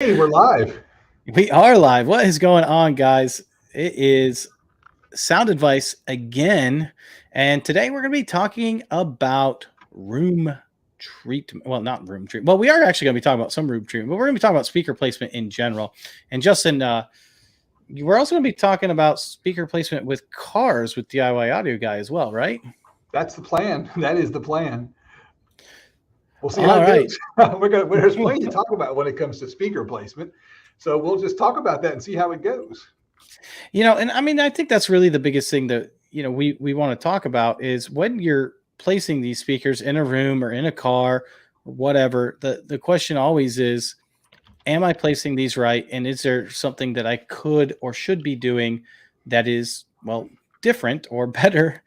Hey, we're live. We are live. What is going on, guys? It is Sound Advice again. And today we're going to be talking about room treatment. Well, not room treatment. Well, we are actually going to be talking about some room treatment, but we're going to be talking about speaker placement in general. And Justin, we're also going to be talking about speaker placement with cars with DIY Audio Guy as well, right? That's the plan. That is the plan. We'll see how All it right. goes. There's plenty to talk about when it comes to speaker placement. So we'll just talk about that and see how it goes. And I mean, I think that's really the biggest thing that, we want to talk about is when you're placing these speakers in a room or in a car or whatever, the question always is, am I placing these right? And is there something that I could or should be doing that is, well, different or better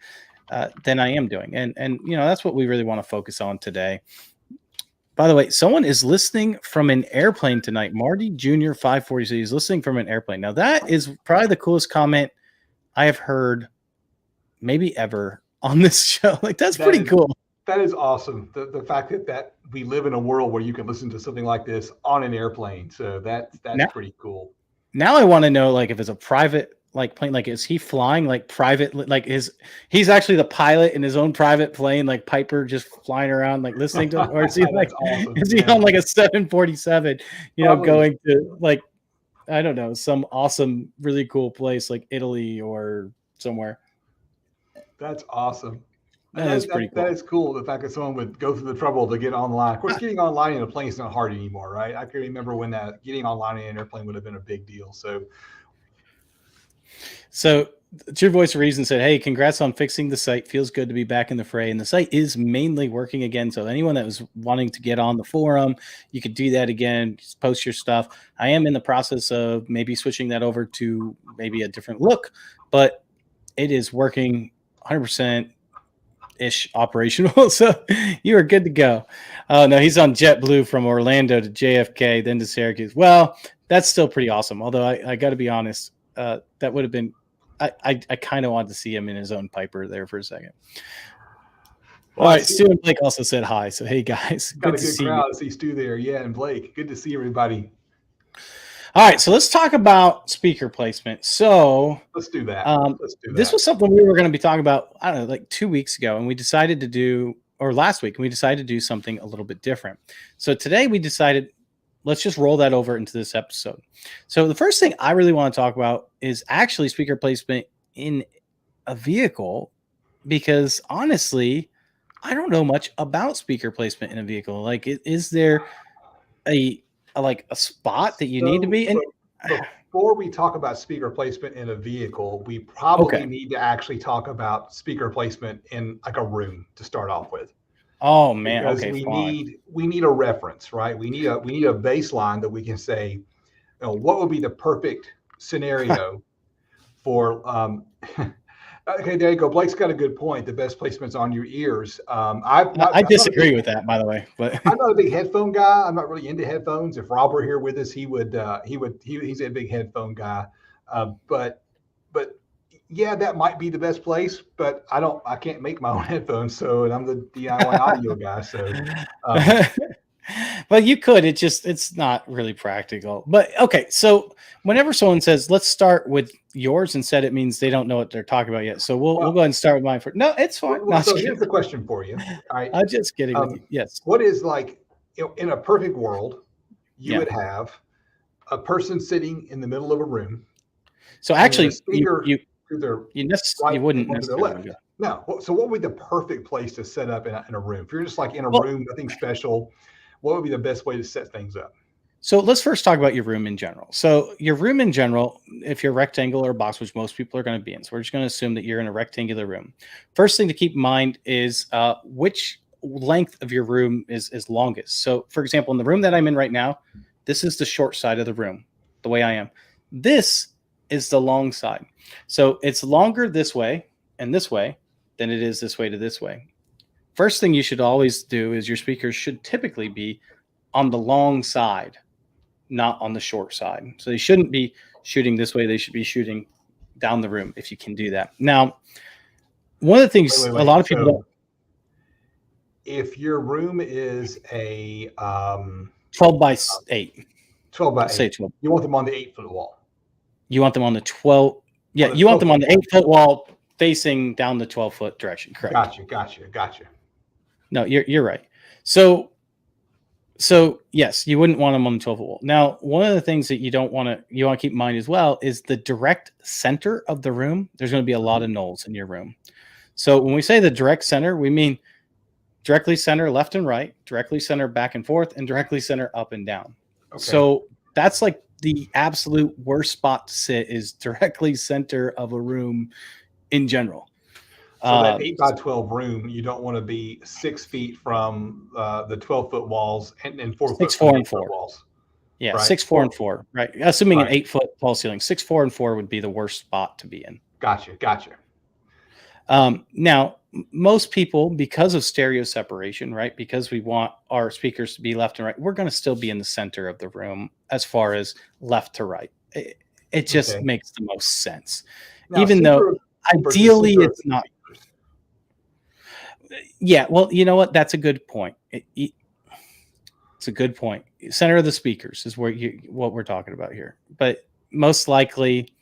than I am doing? And that's what we really want to focus on today. By the way, someone is listening from an airplane tonight. Marty Jr. 540 is listening from an airplane. Now, that is probably the coolest comment I have heard maybe ever on this show. Like, that's pretty cool. That is awesome. The fact that we live in a world where you can listen to something like this on an airplane. So that's pretty cool. Now I want to know, like, if it's a private plane, like, is he flying like private, like he's actually the pilot in his own private plane, like Piper just flying around like listening to, or is he like awesome. Is he on like a 747, going to, like, I don't know, some awesome, really cool place like Italy or somewhere. That's awesome. That is pretty cool. That is cool. The fact that someone would go through the trouble to get online. Of course, getting online in a plane is not hard anymore, right? I can remember when that getting online in an airplane would have been a big deal. So True Voice of Reason said, hey, congrats on fixing the site. Feels good to be back in the fray. And the site is mainly working again. So anyone that was wanting to get on the forum, you could do that again. Just post your stuff. I am in the process of maybe switching that over to maybe a different look, but it is working 100% ish operational. So you are good to go. Oh, no, he's on JetBlue from Orlando to JFK, then to Syracuse. Well, that's still pretty awesome. Although I got to be honest, that would have been, I kind of wanted to see him in his own Piper there for a second. Well, all right, Stu and Blake also said hi. So, hey, guys. Got a good crowd to see Stu there. Yeah, and Blake. Good to see everybody. All right, so let's talk about speaker placement. So let's do that. This was something we were going to be talking about, I don't know, like 2 weeks ago, and we decided to do, or last week, and we decided to do something a little bit different. So today we decided, let's just roll that over into this episode. So the first thing I really want to talk about is actually speaker placement in a vehicle, because honestly, I don't know much about speaker placement in a vehicle. Like, is there a spot that you need to be in? Before we talk about speaker placement in a vehicle, we probably need to actually talk about speaker placement in like a room to start off with. Oh man, because we need a reference, right? We need a baseline that we can say, what would be the perfect scenario for okay, there you go. Blake's got a good point. The best placement's on your ears. I disagree with that, by the way. But I'm not a big headphone guy. I'm not really into headphones. If Rob were here with us, he's a big headphone guy. But yeah, that might be the best place. But I can't make my own headphones, and I'm the DIY audio guy. So. Well, you could. It's not really practical. But okay, so whenever someone says, "Let's start with yours," instead, it means they don't know what they're talking about yet. So we'll go ahead and start with mine first. No, it's fine. So here's the question for you. All right. I'm just kidding with you. Yes. What is, like, in a perfect world, you would have a person sitting in the middle of a room. So actually, you wouldn't necessarily go. No. So what would be the perfect place to set up in a room? If you're just like in a room, nothing special, what would be the best way to set things up? So let's first talk about your room in general. So your room in general, if you're rectangle or box, which most people are going to be in, so we're just going to assume that you're in a rectangular room. First thing to keep in mind is which length of your room is longest. So for example, in the room that I'm in right now, this is the short side of the room, the way I am. This is the long side. So it's longer this way and this way than it is this way to this way. First thing you should always do is your speakers should typically be on the long side, not on the short side. So they shouldn't be shooting this way. They should be shooting down the room if you can do that. Now, one of the things a lot of people don't. If your room is a 12 by 8. 12 by Say 8. 12. You want them on the 8-foot wall. You want them on the 12. Yeah, you want them on the 8-foot wall facing down the 12-foot direction. Correct. Gotcha. No, you're right. So yes, you wouldn't want them on the 12-foot wall. Now, one of the things that you want to keep in mind as well is the direct center of the room. There's going to be a lot of nulls in your room. So when we say the direct center, we mean directly center left and right, directly center back and forth, and directly center up and down. Okay. So that's like the absolute worst spot to sit is directly center of a room in general. So that 8 by 12 room, you don't want to be 6 feet from the 12-foot walls and 4 foot from the 8-foot walls. Yeah, right? 6, 4, and 4. Right. Assuming an 8-foot tall ceiling, 6, 4, and 4 would be the worst spot to be in. Gotcha. Now, most people, because of stereo separation, right, because we want our speakers to be left and right, we're going to still be in the center of the room as far as left to right. It just makes the most sense. Now, even though ideally it's not. Yeah, well, you know what? That's a good point. It's a good point. Center of the speakers is what we're talking about here. But most likely,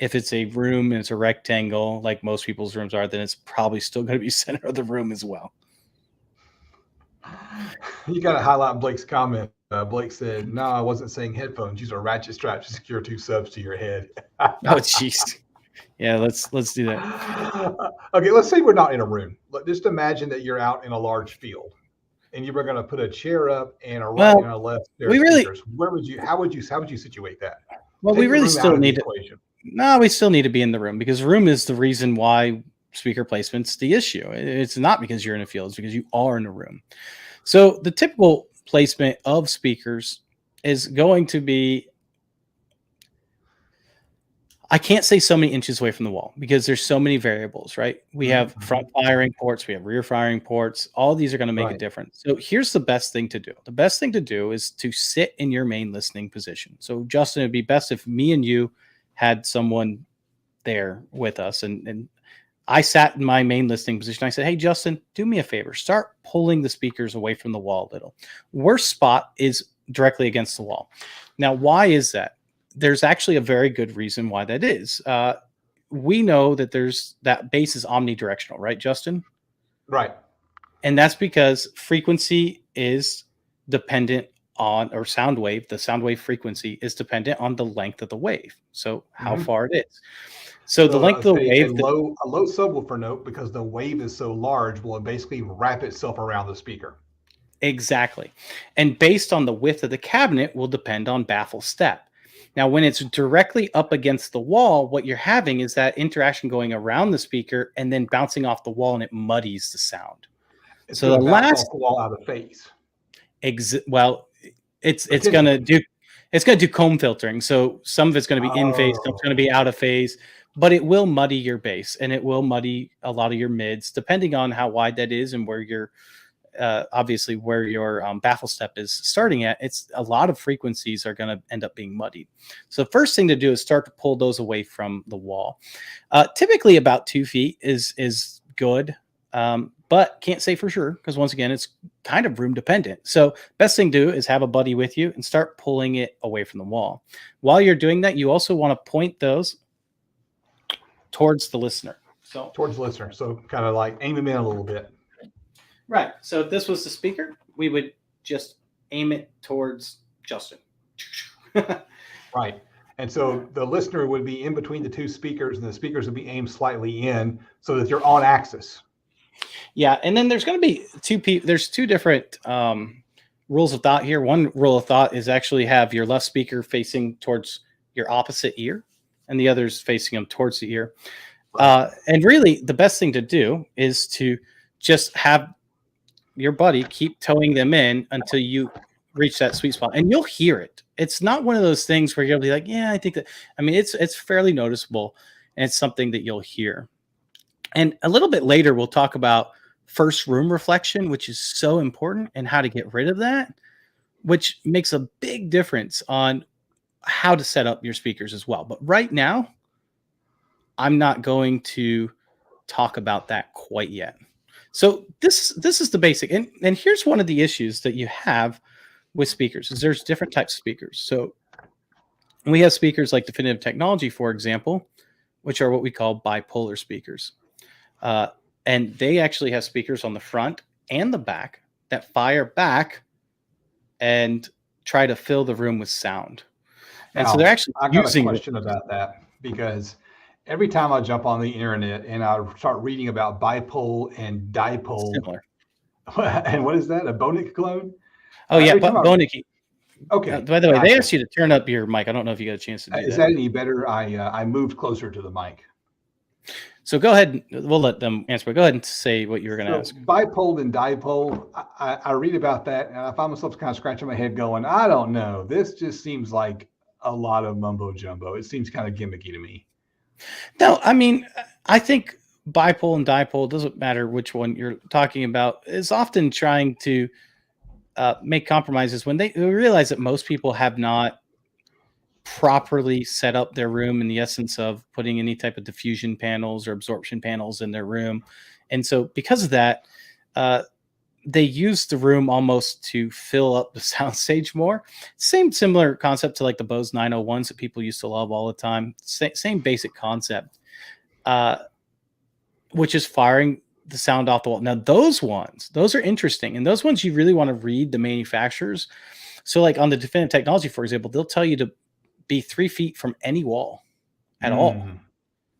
if it's a room and it's a rectangle, like most people's rooms are, then it's probably still going to be center of the room as well. You got to highlight Blake's comment. Blake said, "No, I wasn't saying headphones. Use a ratchet strap to secure 2 subs to your head." Oh, jeez. Yeah, let's do that. Okay, let's say we're not in a room. Just imagine that you're out in a large field, and you were going to put a chair up and a right and a left. Speakers. How would you situate that? Well, we really still need to. No, we still need to be in the room because room is the reason why speaker placement's the issue. It's not because you're in a field; it's because you are in a room. So the typical placement of speakers is going to be. I can't say so many inches away from the wall because there's so many variables, right? We have front firing ports, we have rear firing ports. All these are going to make a difference. So here's the best thing to do. The best thing to do is to sit in your main listening position. So Justin, it'd be best if me and you had someone there with us. And I sat in my main listening position. I said, hey, Justin, do me a favor. Start pulling the speakers away from the wall a little. Worst spot is directly against the wall. Now, why is that? There's actually a very good reason why that is. We know that that bass is omnidirectional, right, Justin? Right. And that's because frequency is dependent on, or sound wave, the sound wave frequency is dependent on the length of the wave. So how far it is. So the length of the wave. A low subwoofer note, because the wave is so large, will basically wrap itself around the speaker. Exactly. And based on the width of the cabinet will depend on baffle step. Now, when it's directly up against the wall, what you're having is that interaction going around the speaker and then bouncing off the wall, and it muddies the sound. So the last wall out of phase. Well, it's gonna do comb filtering. So some of it's going to be in phase, some it's going to be out of phase, but it will muddy your bass and it will muddy a lot of your mids, depending on how wide that is and where you're. Obviously where your baffle step is starting at, it's a lot of frequencies are going to end up being muddied. So the first thing to do is start to pull those away from the wall. Typically about 2 feet is good, but can't say for sure because once again, it's kind of room dependent. So best thing to do is have a buddy with you and start pulling it away from the wall. While you're doing that, you also want to point those towards the listener. So towards the listener. So kind of like aim them in a little bit. Right. So if this was the speaker, we would just aim it towards Justin. Right. And so the listener would be in between the 2 speakers, and the speakers would be aimed slightly in so that you're on axis. Yeah. And then there's going to be there's 2 different rules of thought here. One rule of thought is actually have your left speaker facing towards your opposite ear, and the other's facing them towards the ear. Right. And really, the best thing to do is to just have your buddy keep towing them in until you reach that sweet spot, and you'll hear it. It's not one of those things where you'll be like, yeah, I think that, I mean, it's fairly noticeable, and it's something that you'll hear. And a little bit later, we'll talk about first room reflection, which is so important, and how to get rid of that, which makes a big difference on how to set up your speakers as well. But right now, I'm not going to talk about that quite yet. So this is the basic. And here's one of the issues that you have with speakers is there's different types of speakers. So we have speakers like Definitive Technology, for example, which are what we call bipolar speakers. And they actually have speakers on the front and the back that fire back and try to fill the room with sound. And Now, so they're actually I got a using question about that because every time I jump on the internet and I start reading about bipole and dipole, similar. and what is that? A Bonic clone? Oh yeah, Every but time Bonicky. okay, By the way, they gotcha. asked you to turn up your mic. I don't know if you got a chance to do Is that. that any better? I moved closer to the mic. So go ahead. We'll let them answer. But go ahead and say what you were going to ask. Bipole and dipole, I read about that and I find myself kind of scratching my head going, I don't know. This just seems like a lot of mumbo jumbo. It seems kind of gimmicky to me. No, I mean, I think bipole and dipole, doesn't matter which one you're talking about, is often trying to make compromises when they realize that most people have not properly set up their room in the essence of putting any type of diffusion panels or absorption panels in their room. And so because of that, they use the room almost to fill up the soundstage more. Similar concept to like the Bose 901s that people used to love all the time. Same basic concept, which is firing the sound off the wall. Now those are interesting. And those ones you really want to read the manufacturers. So like on the Definitive Technology, for example, they'll tell you to be 3 feet from any wall at all.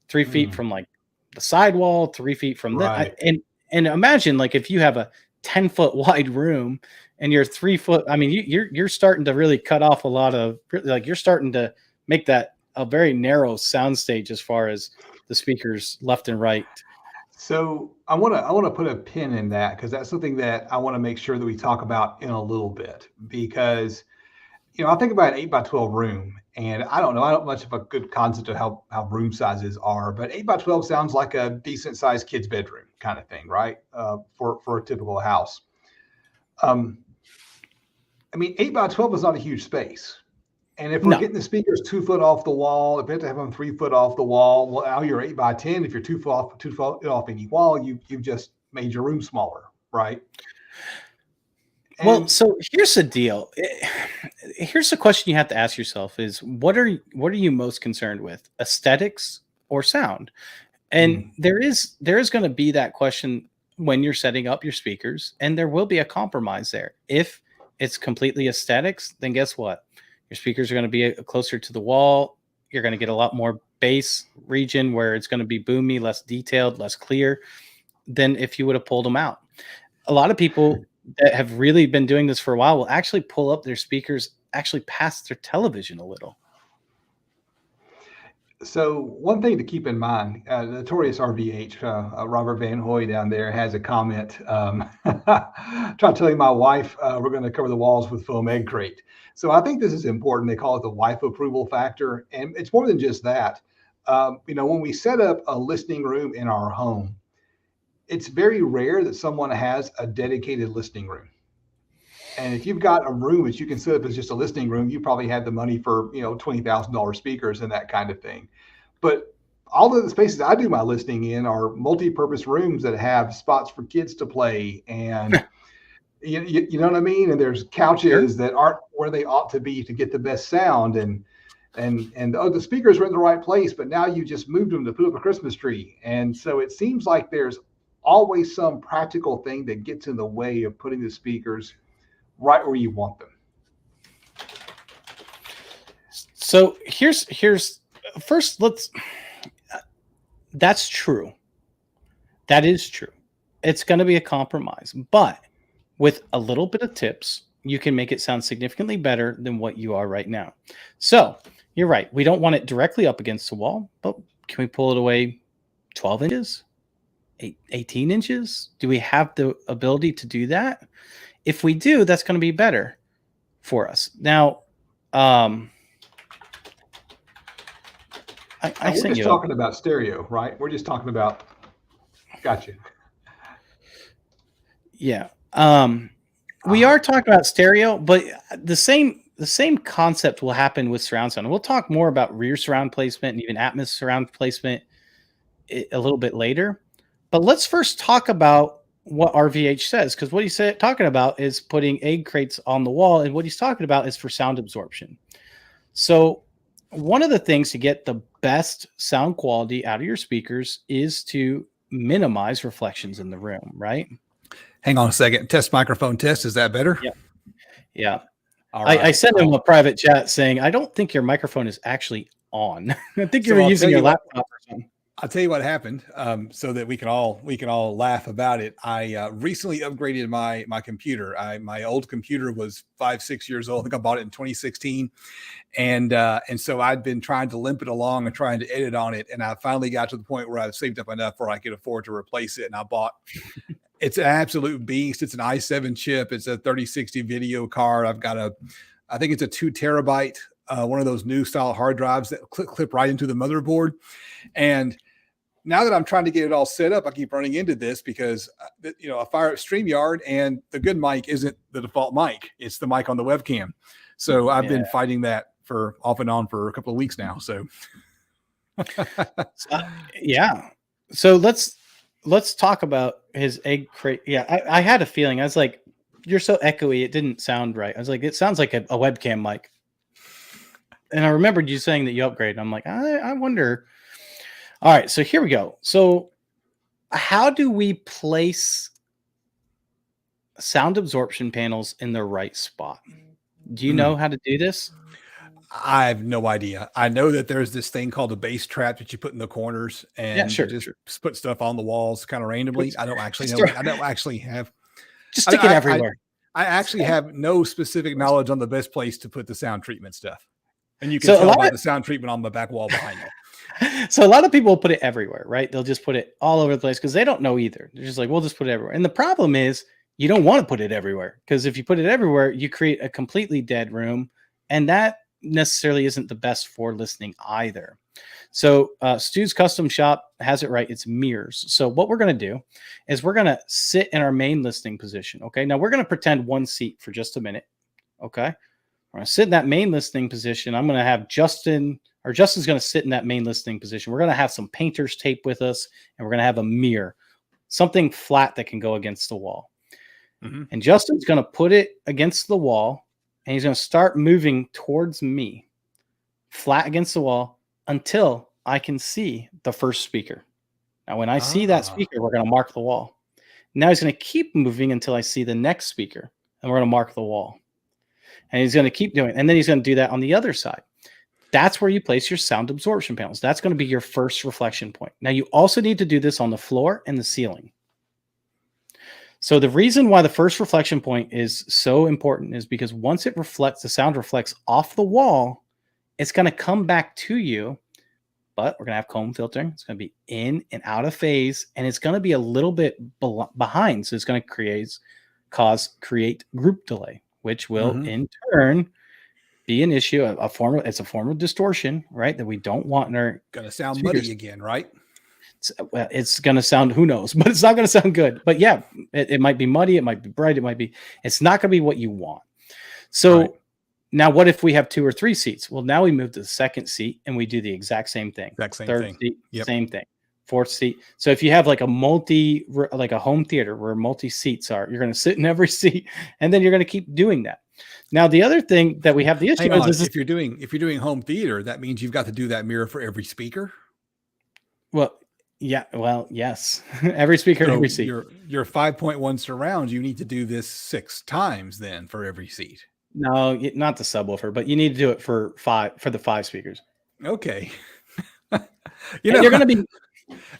3 feet from like the sidewall, 3 feet from right. and imagine like if you have a 10-foot wide room and you're 3 foot, I mean, you're starting to really cut off a lot of, like you're starting to make that a very narrow soundstage as far as the speakers left and right. So I want to put a pin in that because that's something that I want to make sure that we talk about in a little bit because I think about an 8x12 room, and I don't much of a good concept of how room sizes are, but 8x12 sounds like a decent sized kid's bedroom kind of thing, right? For a typical house. I mean, 8x12 is not a huge space. And if we're getting the speakers 2 foot off the wall, if we have to have them 3 foot off the wall, well, now you're 8x10. If you're 2 foot off any wall, you've just made your room smaller, right? Well, so here's the deal. Here's the question you have to ask yourself is what are you most concerned with? Aesthetics or sound? And there is going to be that question when you're setting up your speakers, and there will be a compromise there. If it's completely aesthetics, then guess what? Your speakers are going to be closer to the wall. You're going to get a lot more bass region where it's going to be boomy, less detailed, less clear than if you would have pulled them out. A lot of people that have really been doing this for a while will actually pull up their speakers actually past their television a little. So one thing to keep in mind, notorious RVH, Robert Van Hoy down there has a comment. Trying to tell you my wife, we're going to cover the walls with foam egg crate. So I think this is important. They call it the wife approval factor. And it's more than just that. When we set up a listening room in our home, it's very rare that someone has a dedicated listening room. And if you've got a room that you can set up as just a listening room, you probably have the money for, $20,000 speakers and that kind of thing. But all of the spaces I do my listening in are multi-purpose rooms that have spots for kids to play. And you know what I mean? And there's couches that aren't where they ought to be to get the best sound. And the speakers were in the right place, but now you just moved them to put up a Christmas tree. And so it seems like there's always some practical thing that gets in the way of putting the speakers right where you want them. So here's first, that's true. That is true. It's going to be a compromise, but with a little bit of tips, you can make it sound significantly better than what you are right now. So you're right. We don't want it directly up against the wall, but can we pull it away 12 inches? 18 inches? Do we have the ability to do that? If we do, that's going to be better for us. Now, we're just talking about stereo, right? We're just talking about. Gotcha. Yeah. We are talking about stereo, but the same concept will happen with surround sound. We'll talk more about rear surround placement and even Atmos surround placement a little bit later. But let's first talk about what RVH says, because what he's talking about is putting egg crates on the wall, and what he's talking about is for sound absorption. So one of the things to get the best sound quality out of your speakers is to minimize reflections in the room, right? Hang on a second. Test microphone test. Is that better? Yeah. Yeah. All right. I sent him a private chat saying, I don't think your microphone is actually on. I think you were I'll using tell your you what- laptop or something. I'll tell you what happened, so that we can all laugh about it. I recently upgraded my computer. My old computer was 5-6 years old. I think I bought it in 2016, and so I'd been trying to limp it along and trying to edit on it, and I finally got to the point where I've saved up enough where I could afford to replace it, and I bought. It's an absolute beast. It's an i7 chip. It's a 3060 video card. I think it's a 2 terabyte. One of those new style hard drives that clip right into the motherboard, and now that I'm trying to get it all set up, I keep running into this because, I fire up StreamYard and the good mic isn't the default mic. It's the mic on the webcam. So I've been fighting that for off and on for a couple of weeks now. So, yeah. So let's talk about his egg crate. Yeah. I had a feeling. I was like, you're so echoey. It didn't sound right. I was like, it sounds like a webcam mic. And I remembered you saying that you upgraded. I'm like, I wonder. All right, so here we go. So how do we place sound absorption panels in the right spot? Do you know how to do this? I have no idea. I know that there's this thing called a bass trap that you put in the corners and just put stuff on the walls kind of randomly. I don't actually know. I don't actually have. Just stick it everywhere. I actually have no specific knowledge on the best place to put the sound treatment stuff. And you can tell by the sound treatment on the back wall behind you. So a lot of people will put it everywhere, right? They'll just put it all over the place because they don't know either. They're just like, we'll just put it everywhere. And the problem is you don't want to put it everywhere because if you put it everywhere, you create a completely dead room. And that necessarily isn't the best for listening either. So Stu's Custom Shop has it right. It's mirrors. So what we're going to do is we're going to sit in our main listening position. Okay. Now we're going to pretend one seat for just a minute. Okay. We're going to sit in that main listening position. I'm going to have Justin's going to sit in that main listening position. We're going to have some painter's tape with us, and we're going to have a mirror, something flat that can go against the wall. Mm-hmm. And Justin's going to put it against the wall, and he's going to start moving towards me, flat against the wall, until I can see the first speaker. Now, when I see that speaker, we're going to mark the wall. Now he's going to keep moving until I see the next speaker, and we're going to mark the wall. And he's going to keep doing it. And then he's going to do that on the other side. That's where you place your sound absorption panels. That's going to be your first reflection point. Now, you also need to do this on the floor and the ceiling. So the reason why the first reflection point is so important is because once it reflects, the sound reflects off the wall, it's going to come back to you, but we're going to have comb filtering. It's going to be in and out of phase, and it's going to be a little bit behind. So it's going to create group delay, which will in turn be an issue, it's a form of distortion, right? That we don't want in our going to sound muddy again, right? It's going to sound, who knows, but it's not going to sound good. But yeah, it might be muddy, it might be bright, it's not going to be what you want. So now what if we have 2 or 3 seats? Well, now we move to the second seat and we do the exact same thing. Third seat, same thing. Fourth seat. So if you have like a home theater where multi seats are, you're going to sit in every seat, and then you're going to keep doing that. Now, the other thing that we have the issue is if you're doing home theater, that means you've got to do that mirror for every speaker. Well, yeah. Well, yes. Every speaker, every seat. Your 5.1 surround, you need to do this 6 times then for every seat. No, not the subwoofer, but you need to do it for the 5 speakers. Okay. You're going to be.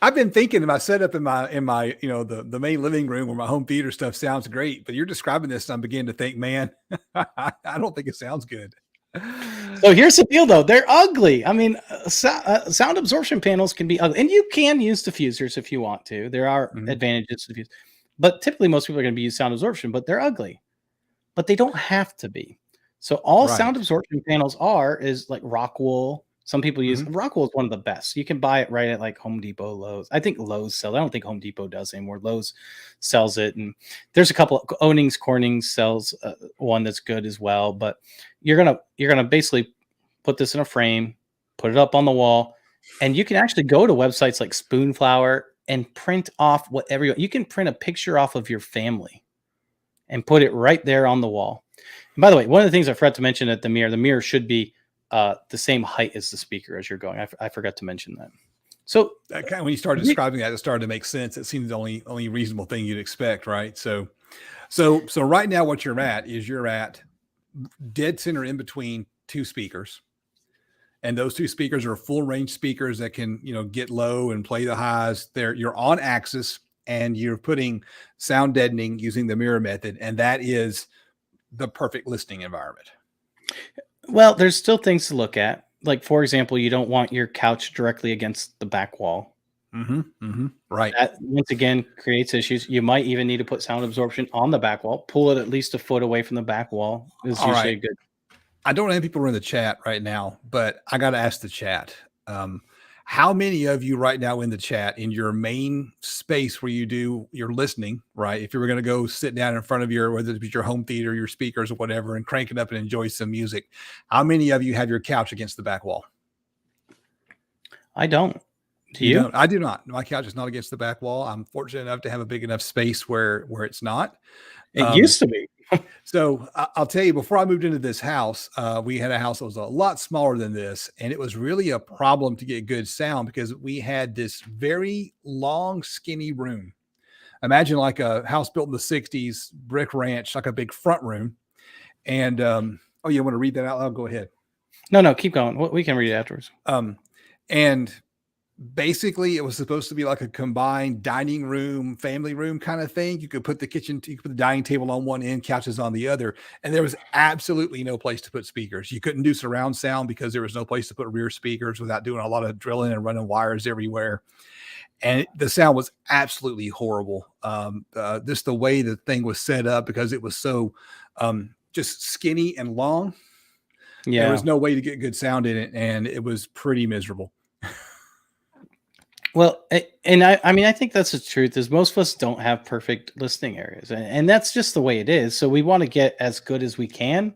I've been thinking about setup in my the main living room where my home theater stuff sounds great, but you're describing this and I'm beginning to think, man, I don't think it sounds good. So here's the deal, though. They're ugly. I mean, sound absorption panels can be ugly, and you can use diffusers if you want to. There are advantages to diffuse, but typically most people are going to be using sound absorption, but they're ugly. But they don't have to be. So all sound absorption panels is like rock wool. Some people use Rockwool is one of the best. You can buy it right at like Home Depot, Lowe's. I think Lowe's sells. I don't think Home Depot does anymore. Lowe's sells it, and there's a couple. Corning's sells one that's good as well. But you're gonna basically put this in a frame, put it up on the wall, and you can actually go to websites like Spoonflower and print off whatever you can print a picture off of your family and put it right there on the wall. And by the way, one of the things I forgot to mention at the mirror should be the same height as the speaker as you're going. I forgot to mention that. So that kind of, when you started describing that, it started to make sense. It seems the only reasonable thing you'd expect, right? So right now what you're at dead center in between two speakers. And those two speakers are full range speakers that can, get low and play the highs. You're on axis and you're putting sound deadening using the mirror method. And that is the perfect listening environment. Well, there's still things to look at. Like, for example, you don't want your couch directly against the back wall. Right. That, once again, creates issues. You might even need to put sound absorption on the back wall. Pull it at least a foot away from the back wall is usually good. I don't have people in the chat right now, but I got to ask the chat. How many of you right now in the chat, in your main space where you do your listening, right? If you were going to go sit down in front of whether it be your home theater, your speakers or whatever, and crank it up and enjoy some music, how many of you have your couch against the back wall? I don't. Do you? Don't? I do not. My couch is not against the back wall. I'm fortunate enough to have a big enough space where it's not. It used to be. So I'll tell you, before I moved into this house, we had a house that was a lot smaller than this. And it was really a problem to get good sound because we had this very long, skinny room. Imagine like a house built in the 60s, brick ranch, like a big front room. And, you want to read that out loud? Go ahead. No, keep going. We can read it afterwards. And basically it was supposed to be like a combined dining room, family room kind of thing. You could put the dining table on one end, couches on the other. And there was absolutely no place to put speakers. You couldn't do surround sound because there was no place to put rear speakers without doing a lot of drilling and running wires everywhere. And the sound was absolutely horrible. Just the way the thing was set up, because it was so just skinny and long. Yeah. There was no way to get good sound in it. And it was pretty miserable. Well, and I think that's the truth, is most of us don't have perfect listening areas, and that's just the way it is. So we want to get as good as we can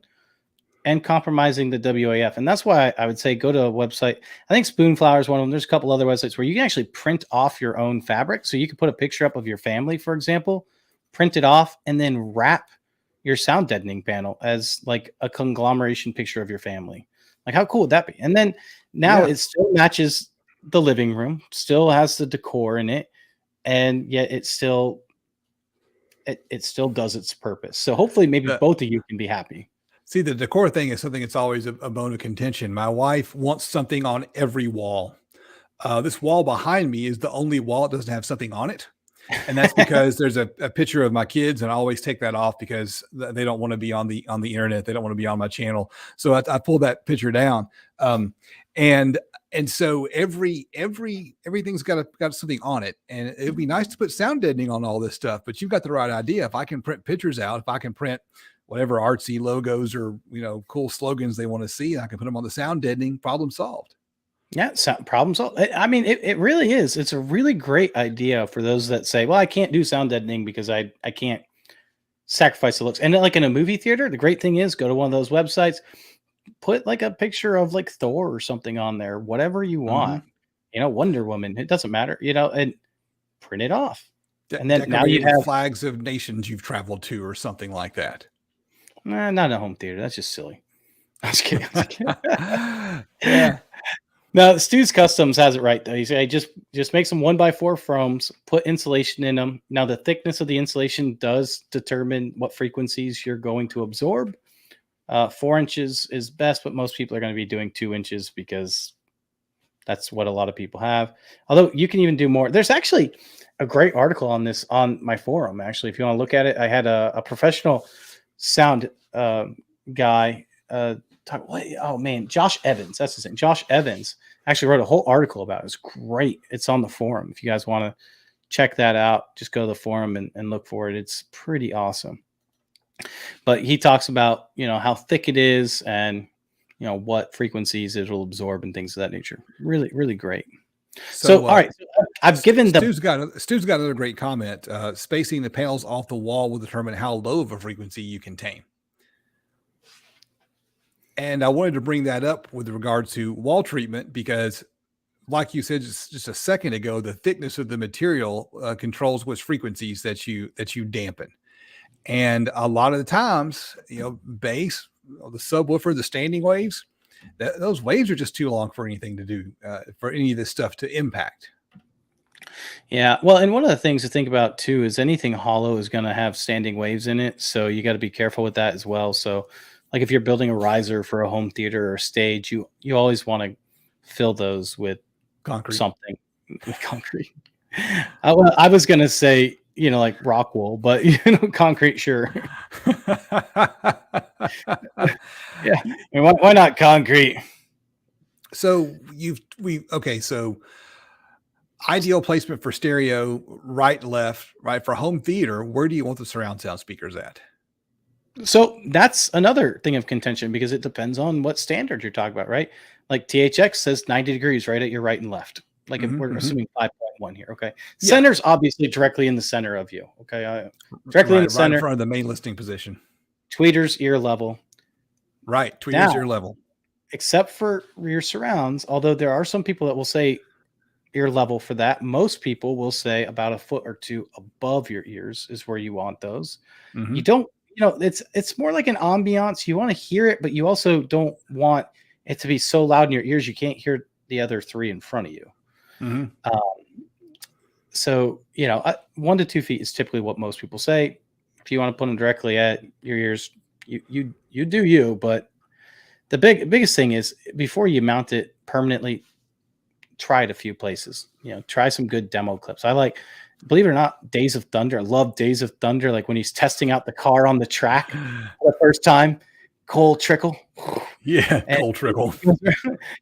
and compromising the WAF. And that's why I would say go to a website. I think Spoonflower is one of them. There's a couple other websites where you can actually print off your own fabric. So you can put a picture up of your family, for example, print it off, and then wrap your sound deadening panel as like a conglomeration picture of your family. Like, how cool would that be? And then now it still matches the living room, still has the decor in it, and yet it still does its purpose. So hopefully maybe both of you can be happy. See, the decor thing is something that's always a bone of contention. My wife wants something on every wall. This wall behind me is the only wall that doesn't have something on it. And that's because there's a picture of my kids, and I always take that off because they don't want to be on the internet. They don't want to be on my channel. So I pull that picture down. And so everything's got something on it, and it'd be nice to put sound deadening on all this stuff, but you've got the right idea. If I can print pictures out, if I can print whatever artsy logos or, cool slogans they want to see, I can put them on the sound deadening, problem solved. Yeah, problem solved. I mean, it really is. It's a really great idea for those that say, well, I can't do sound deadening because I can't sacrifice the looks. And like in a movie theater, the great thing is go to one of those websites, put like a picture of like Thor or something on there, whatever you want, Wonder Woman, it doesn't matter, and print it off. And then now you have flags of nations you've traveled to or something like that. Nah, not a home theater. That's just silly. I was kidding. Yeah. No, Stu's Customs has it right though. You say just make some 1x4 foams, put insulation in them. Now the thickness of the insulation does determine what frequencies you're going to absorb. 4 inches is best, but most people are going to be doing 2 inches because that's what a lot of people have. Although you can even do more. There's actually a great article on this on my forum. Actually, if you want to look at it, I had a professional sound guy talk. Oh man, Josh Evans. That's his name. Josh Evans actually wrote a whole article about it. It's great. It's on the forum. If you guys want to check that out, just go to the forum and look for it. It's pretty awesome. But he talks about, how thick it is and, what frequencies it will absorb and things of that nature. Really, really great. So all right. So I've given Stu's got another great comment. Spacing the panels off the wall will determine how low of a frequency you contain. And I wanted to bring that up with regard to wall treatment, because like you said just a second ago, the thickness of the material controls which frequencies that you dampen. And a lot of the times, bass, the subwoofer, the standing waves, those waves are just too long for anything to do, for any of this stuff to impact. Yeah. Well, and one of the things to think about too is anything hollow is going to have standing waves in it. So you got to be careful with that as well. So, like if you're building a riser for a home theater or stage, you always want to fill those with Concrete. something with concrete. I was going to say, like rock wool, but concrete, sure. Yeah. I mean, why not concrete? So so ideal placement for stereo, right, left, right. For home theater, where do you want the surround sound speakers at? So that's another thing of contention because it depends on what standard you're talking about, right? Like THX says 90 degrees right at your right and left. Like if we're assuming 5.1 here, okay? Yeah. Center's obviously directly in the center of you, okay? Directly in the center. Right in front of the main listing position. Tweeters ear level. Right, tweeters ear level. Except for rear surrounds, although there are some people that will say ear level for that. Most people will say about a foot or two above your ears is where you want those. Mm-hmm. You don't, it's more like an ambiance. You want to hear it, but you also don't want it to be so loud in your ears you can't hear the other three in front of you. Mm-hmm. So 1 to 2 feet is typically what most people say. If you want to put them directly at your ears, you do you. But the biggest thing is before you mount it permanently, try it a few places. Try some good demo clips. I like, believe it or not, Days of Thunder. I love Days of Thunder. Like when he's testing out the car on the track for the first time, Cole Trickle. Yeah, Cole Trickle.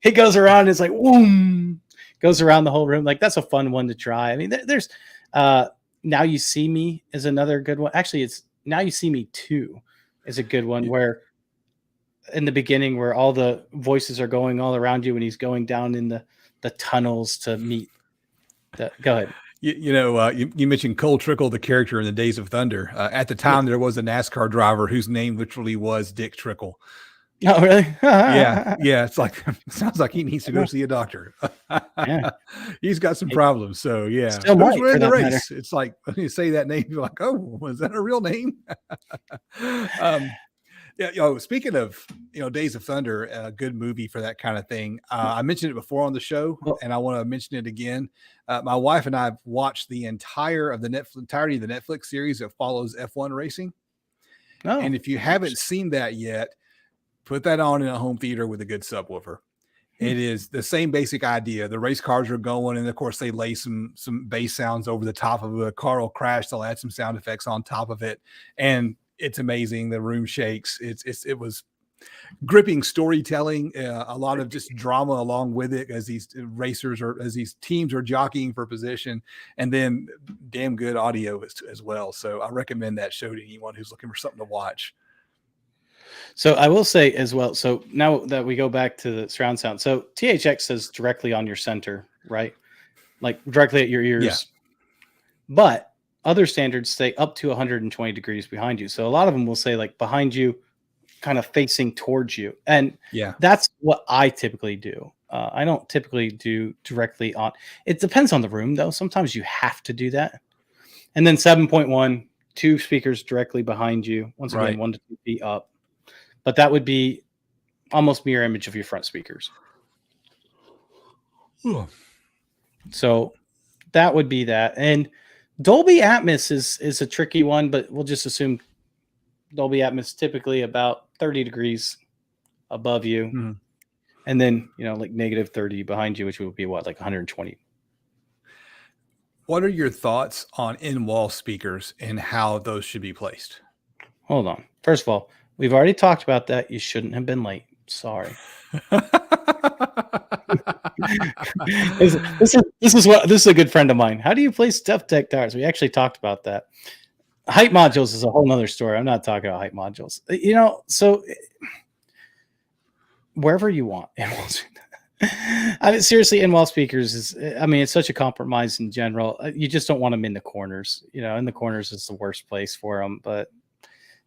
He goes around and it's like, boom, goes around the whole room. Like that's a fun one to try. I mean, there's Now You See Me is another good one. Actually, it's Now You See Me 2 is a good one where in the beginning where all the voices are going all around you and he's going down in the tunnels to meet go ahead. You mentioned Cole Trickle, the character in the Days of Thunder. At the time, there was a NASCAR driver whose name literally was Dick Trickle. Oh, really? Yeah. It's like, sounds like he needs to go see a doctor. Yeah. He's got some problems. So, yeah. Still who's winning the race? Matter. It's like, when you say that name, you're like, oh, was that a real name? Yeah. Speaking of, Days of Thunder, a good movie for that kind of thing. I mentioned it before on the show, and I want to mention it again. My wife and I have watched the entirety of the Netflix series that follows F1 racing. Oh, and if you haven't seen that yet, put that on in a home theater with a good subwoofer. It is the same basic idea. The race cars are going, and of course they lay some bass sounds over the top of a car will crash. They'll add some sound effects on top of it, and it's amazing. The room shakes. It was gripping storytelling, a lot of just drama along with it as these teams are jockeying for position, and then damn good audio as well. So I recommend that show to anyone who's looking for something to watch. So I will say as well, so now that we go back to the surround sound, so THX says directly on your center, right? Like directly at your ears. Yeah. But other standards say up to 120 degrees behind you. So a lot of them will say like behind you, kind of facing towards you. And that's what I typically do. I don't typically do directly on. It depends on the room though. Sometimes you have to do that. And then 7.1, 2 speakers directly behind you. Once again, 1 to 2 feet up. But that would be almost mirror image of your front speakers. So that would be that. And Dolby Atmos is a tricky one, but we'll just assume Dolby Atmos typically about 30 degrees above you. Mm-hmm. And then, like negative 30 behind you, which would be what, like 120. What are your thoughts on in-wall speakers and how those should be placed? Hold on. First of all, we've already talked about that. You shouldn't have been late. Sorry. This is a good friend of mine. How do you place Steph Tech towers? We actually talked about that. Height modules is a whole nother story. I'm not talking about height modules. So wherever you want. I mean, seriously, in-wall speakers it's such a compromise in general. You just don't want them in the corners. In the corners is the worst place for them. But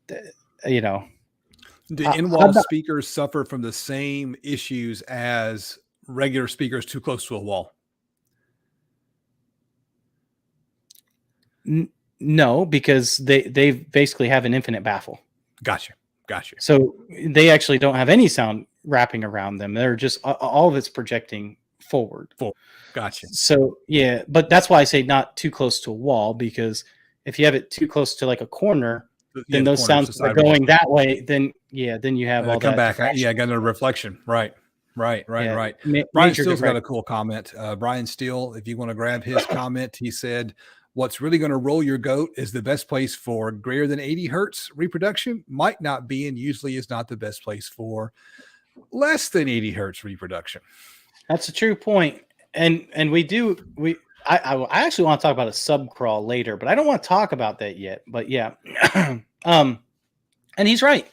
do in-wall speakers suffer from the same issues as regular speakers too close to a wall? No, because they basically have an infinite baffle. Gotcha. So they actually don't have any sound wrapping around them. They're just all of it's projecting forward. Gotcha. So yeah, but that's why I say not too close to a wall, because if you have it too close to like a corner, then those sounds are going that way. Then you have all come that. back. Yeah, got another reflection. Right. Brian Steele's got a cool comment. Brian Steele, if you want to grab his comment, he said, "What's really going to roll your goat is the best place for greater than 80 hertz reproduction might not be, and usually is not the best place for less than 80 hertz reproduction." That's a true point. And I actually want to talk about a sub crawl later, but I don't want to talk about that yet. But yeah, and he's right.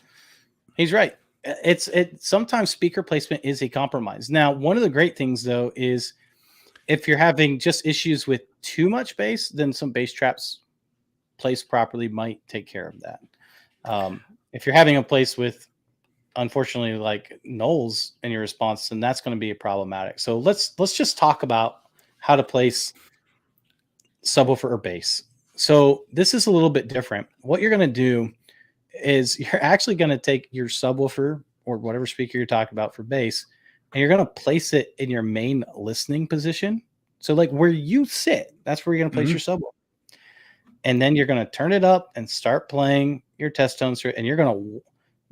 It's sometimes speaker placement is a compromise. Now, one of the great things though is if you're having just issues with too much bass, then some bass traps placed properly might take care of that. If you're having a place with, unfortunately, like nulls in your response, then that's going to be problematic. So let's just talk about how to place subwoofer or bass. So this is a little bit different. What you're going to do is you're actually going to take your subwoofer or whatever speaker you're talking about for bass, and you're going to place it in your main listening position. So like where you sit, that's where you're going to place your subwoofer. And then you're going to turn it up and start playing your test tones through it, and you're going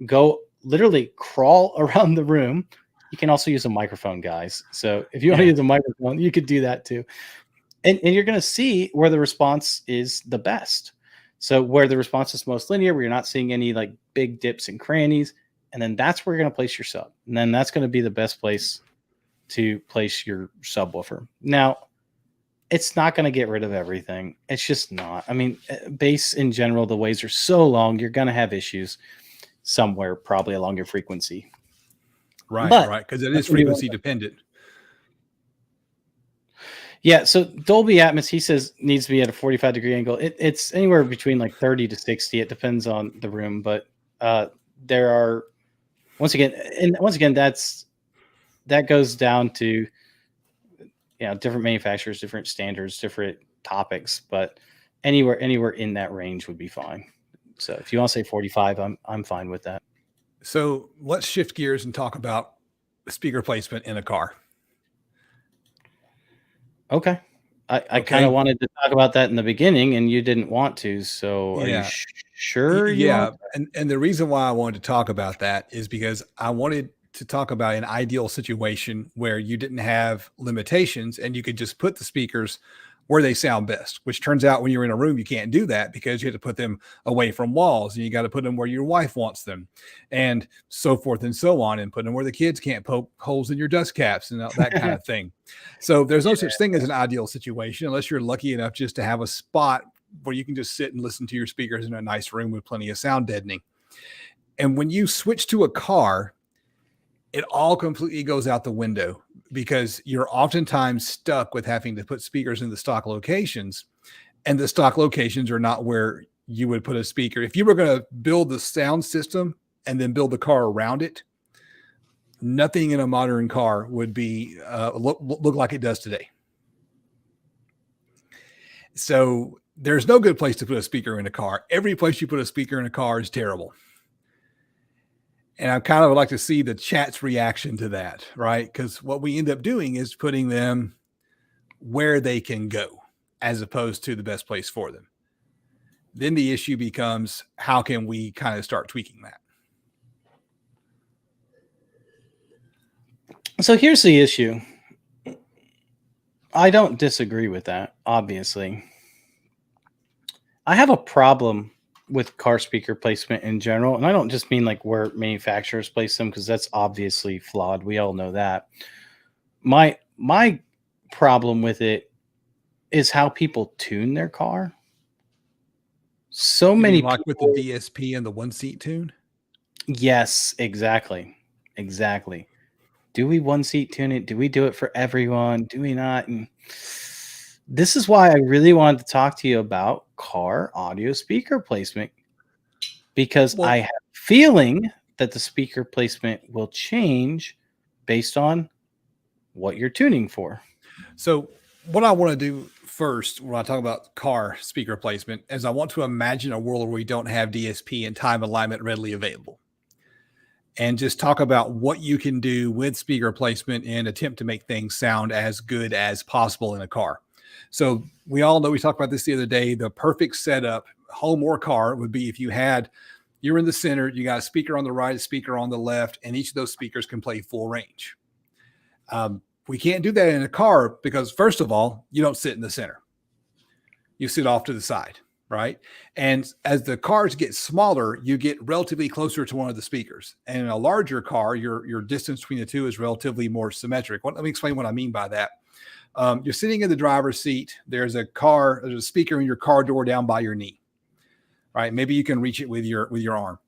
to go literally crawl around the room. You can also use a microphone, guys. So if you want to use a microphone, you could do that too. And you're going to see where the response is the best. So where the response is most linear, where you're not seeing any like big dips and crannies. And then that's where you're going to place your sub. And then that's going to be the best place to place your subwoofer. Now, it's not going to get rid of everything. It's just not. I mean, bass in general, the waves are so long, you're going to have issues somewhere probably along your frequency. Right. Because it is frequency dependent. Yeah. So Dolby Atmos, he says, needs to be at a 45-degree angle. It's anywhere between like 30 to 60. It depends on the room. But there are, once again, that goes down to, different manufacturers, different standards, different topics. But anywhere in that range would be fine. So if you want to say 45, I'm fine with that. So let's shift gears and talk about speaker placement in a car. Okay. I kind of wanted to talk about that in the beginning, and you didn't want to. So are you sure? And the reason why I wanted to talk about that is because I wanted to talk about an ideal situation where you didn't have limitations and you could just put the speakers where they sound best, which turns out when you're in a room, you can't do that because you have to put them away from walls, and you got to put them where your wife wants them, and so forth and so on, and put them where the kids can't poke holes in your dust caps and that kind of thing. So there's no such thing as an ideal situation unless you're lucky enough just to have a spot where you can just sit and listen to your speakers in a nice room with plenty of sound deadening. And when you switch to a car, it all completely goes out the window because you're oftentimes stuck with having to put speakers in the stock locations, and the stock locations are not where you would put a speaker. If you were going to build the sound system and then build the car around it, nothing in a modern car would be look like it does today. So there's no good place to put a speaker in a car. Every place you put a speaker in a car is terrible. And I kind of would like to see the chat's reaction to that, right? Because what we end up doing is putting them where they can go as opposed to the best place for them. Then the issue becomes, how can we kind of start tweaking that? So here's the issue. I don't disagree with that, obviously. I have a problem with car speaker placement in general. And I don't just mean like where manufacturers place them, because that's obviously flawed. We all know that. My problem with it is how people tune their car. So many people, with the DSP and the one seat tune. Yes, exactly. Do we one seat tune it? Do we do it for everyone? Do we not? And this is why I really wanted to talk to you about car audio speaker placement, because I have a feeling that the speaker placement will change based on what you're tuning for. So what I want to do first when I talk about car speaker placement is I want to imagine a world where we don't have DSP and time alignment readily available, and just talk about what you can do with speaker placement and attempt to make things sound as good as possible in a car. So we all know, we talked about this the other day, the perfect setup, home or car, would be if you're in the center, you got a speaker on the right, a speaker on the left, and each of those speakers can play full range. We can't do that in a car because, first of all, you don't sit in the center. You sit off to the side, right? And as the cars get smaller, you get relatively closer to one of the speakers. And in a larger car, your distance between the two is relatively more symmetric. Let me explain what I mean by that. You're sitting in the driver's seat. There's a speaker in your car door down by your knee, right? Maybe you can reach it with your arm.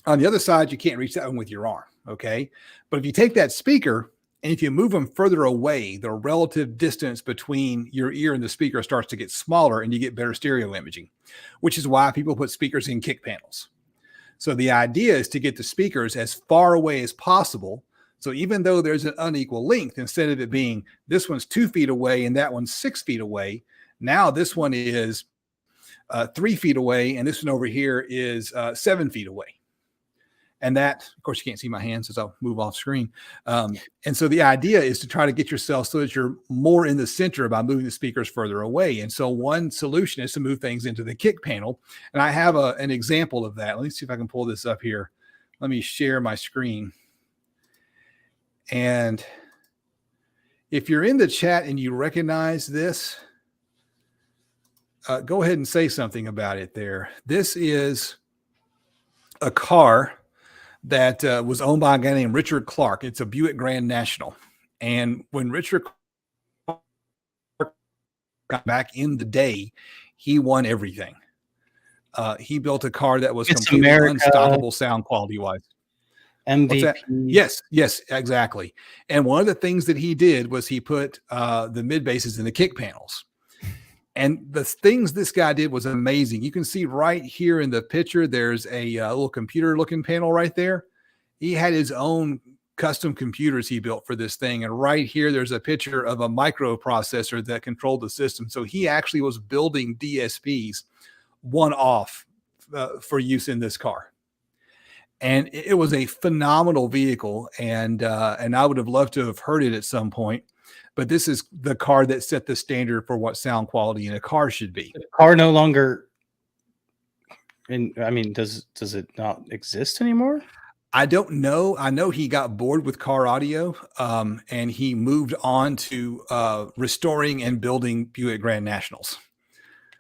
On the other side, you can't reach that one with your arm, okay? But if you take that speaker and if you move them further away, the relative distance between your ear and the speaker starts to get smaller and you get better stereo imaging, which is why people put speakers in kick panels. So the idea is to get the speakers as far away as possible. So even though there's an unequal length, instead of it being this one's 2 feet away and that one's 6 feet away, now this one is 3 feet away and this one over here is 7 feet away. And that, of course, you can't see my hands as I'll move off screen. And so the idea is to try to get yourself so that you're more in the center by moving the speakers further away. And so one solution is to move things into the kick panel. And I have an example of that. Let me see if I can pull this up here. Let me share my screen. And if you're in the chat and you recognize this, go ahead and say something about it there. This is a car that was owned by a guy named Richard Clark. It's a Buick Grand National. And when Richard Clark got back in the day, he won everything. He built a car that was completely unstoppable sound quality wise. MVP. Yes, exactly. And one of the things that he did was he put the mid basses in the kick panels. And the things this guy did was amazing. You can see right here in the picture, there's a little computer looking panel right there. He had his own custom computers he built for this thing. And right here, there's a picture of a microprocessor that controlled the system. So he actually was building DSPs one-off for use in this car. And it was a phenomenal vehicle. And I would have loved to have heard it at some point. But this is the car that set the standard for what sound quality in a car should be. The car no longer, does it not exist anymore? I don't know. I know he got bored with car audio, and he moved on to restoring and building Buick Grand Nationals.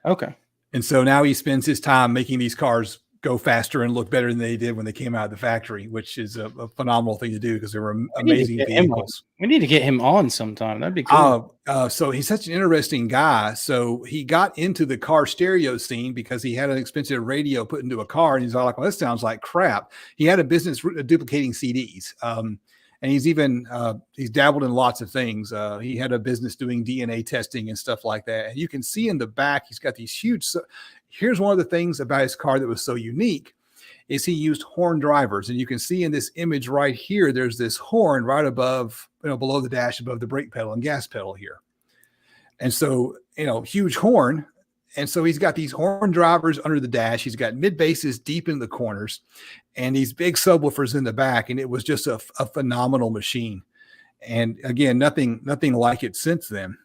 Okay. And so now he spends his time making these cars go faster and look better than they did when they came out of the factory, which is a phenomenal thing to do because they were amazing vehicles. We need to get him on sometime. That'd be cool. So he's such an interesting guy. So he got into the car stereo scene because he had an expensive radio put into a car, and he's all like, well, this sounds like crap. He had a business duplicating CDs. And he's dabbled in lots of things. He had a business doing DNA testing and stuff like that. And you can see in the back, he's got these huge. Here's one of the things about his car that was so unique is he used horn drivers. And you can see in this image right here, there's this horn right above, below the dash, above the brake pedal and gas pedal here. And so, huge horn. And so he's got these horn drivers under the dash. He's got mid basses deep in the corners and these big subwoofers in the back. And it was just a phenomenal machine. And again, nothing like it since then.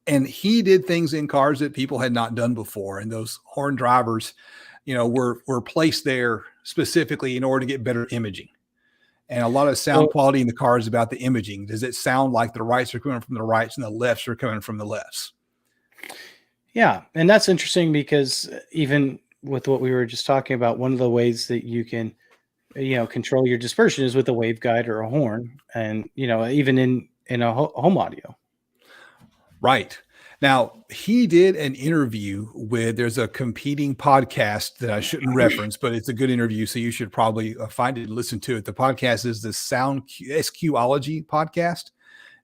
And he did things in cars that people had not done before. And those horn drivers, were placed there specifically in order to get better imaging. And a lot of sound quality in the car is about the imaging. Does it sound like the rights are coming from the rights and the lefts are coming from the lefts? Yeah. And that's interesting because even with what we were just talking about, one of the ways that you can, control your dispersion is with a waveguide or a horn. And, even in a home audio. Right. Now, he did an interview there's a competing podcast that I shouldn't reference, but it's a good interview. So you should probably find it and listen to it. The podcast is the SQology podcast.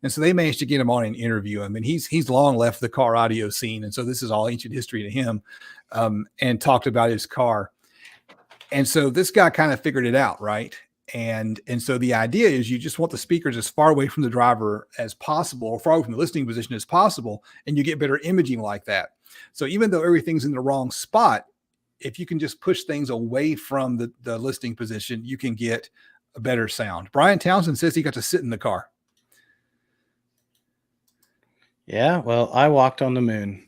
And so they managed to get him on and interview him. And he's long left the car audio scene. And so this is all ancient history to him, and talked about his car. And so this guy kind of figured it out, right? And so the idea is you just want the speakers as far away from the driver as possible, or far away from the listening position as possible, and you get better imaging like that. So even though everything's in the wrong spot, if you can just push things away from the listening position, you can get a better sound. Brian Townsend says he got to sit in the car. Yeah, well, I walked on the moon.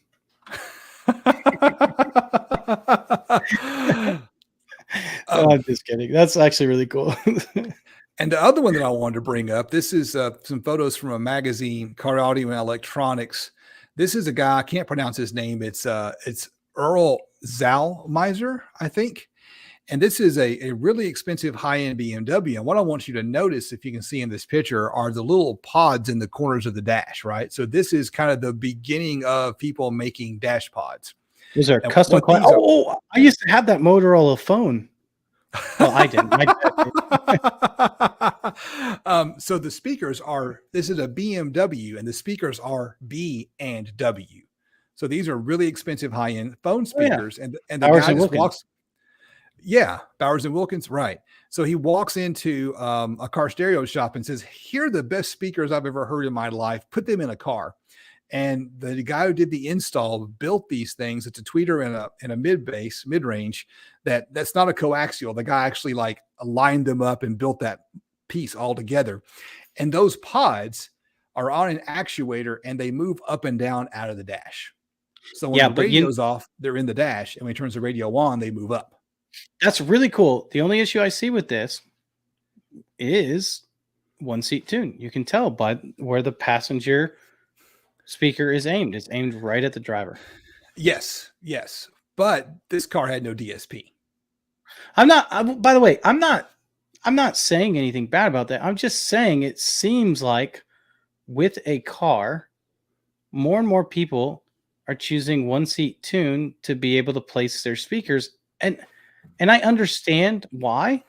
I'm just kidding. That's actually really cool. And the other one that I wanted to bring up, this is some photos from a magazine, Car Audio and Electronics. This is a guy, I can't pronounce his name. It's Earl Zalmeiser, I think. And this is a really expensive high-end BMW. And what I want you to notice, if you can see in this picture, are the little pods in the corners of the dash, right? So this is kind of the beginning of people making dash pods. These are custom. I used to have that Motorola phone. Well, I didn't. So the speakers are, this is a BMW, and the speakers are B and W. So these are really expensive high-end phone speakers. And the guy just walks. Yeah, Bowers and Wilkins, right. So he walks into a car stereo shop and says, here are the best speakers I've ever heard in my life. Put them in a car. And the guy who did the install built these things. It's a tweeter and a mid-range that's not a coaxial. The guy actually like aligned them up and built that piece all together. And those pods are on an actuator and they move up and down out of the dash. So when the radio's off, they're in the dash. And when he turns the radio on, they move up. That's really cool. The only issue I see with this is one seat tune. You can tell by where the passenger speaker is aimed. It's aimed right at the driver. Yes. But this car had no DSP. By the way, I'm not saying anything bad about that. I'm just saying it seems like with a car, more and more people are choosing one seat tune to be able to place their speakers. And I understand why.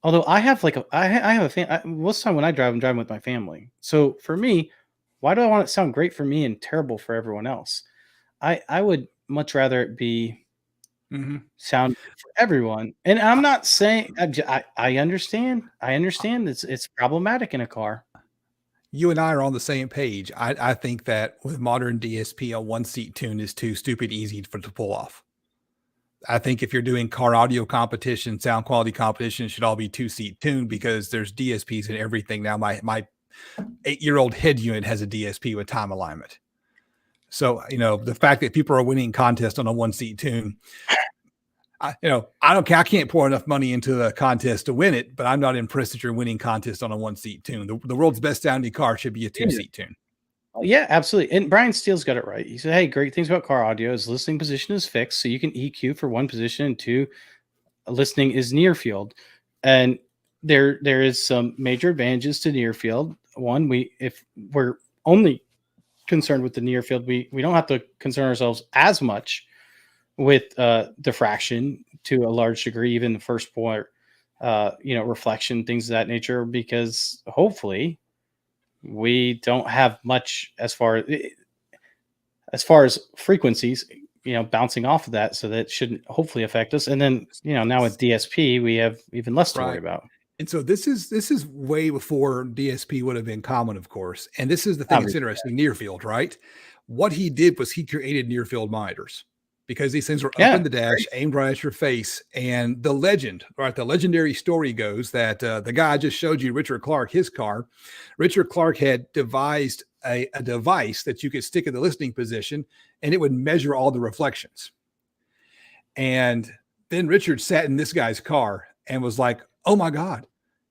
Although I have a family. Most of the time when I drive, I'm driving with my family. So for me, why do I want it to sound great for me and terrible for everyone else? I would much rather it be sound for everyone. And I'm not saying I understand. I understand it's problematic in a car. You and I are on the same page. I think that with modern DSP, a one seat tune is too stupid easy to pull off. I think if you're doing car audio competition, sound quality competition, it should all be 2-seat tune because there's DSPs in everything now. My 8-year-old head unit has a DSP with time alignment. So, the fact that people are winning contests on a 1-seat tune, I don't care. I can't pour enough money into the contest to win it, but I'm not impressed that you're winning contests on a 1-seat tune. The world's best sounding car should be a 2-seat tune. Yeah, absolutely. And Brian Steele's got it right. He said, hey, great things about car audio is listening position is fixed. So you can EQ for one position and two, listening is near field. And there is some major advantages to near field. One, if we're only concerned with the near field, we don't have to concern ourselves as much with diffraction to a large degree, even the first point, reflection, things of that nature, because hopefully we don't have much as far as frequencies, bouncing off of that. So that shouldn't hopefully affect us. And then, now with DSP, we have even less to worry about. And so this is way before DSP would have been common, of course. And this is the thing that's interesting, near field, right? What he did was he created near field monitors because these things were up in the dash, aimed right at your face. And the legendary story goes that the guy I just showed you, Richard Clark, his car, Richard Clark had devised a device that you could stick in the listening position and it would measure all the reflections. And then Richard sat in this guy's car and was like, oh my God,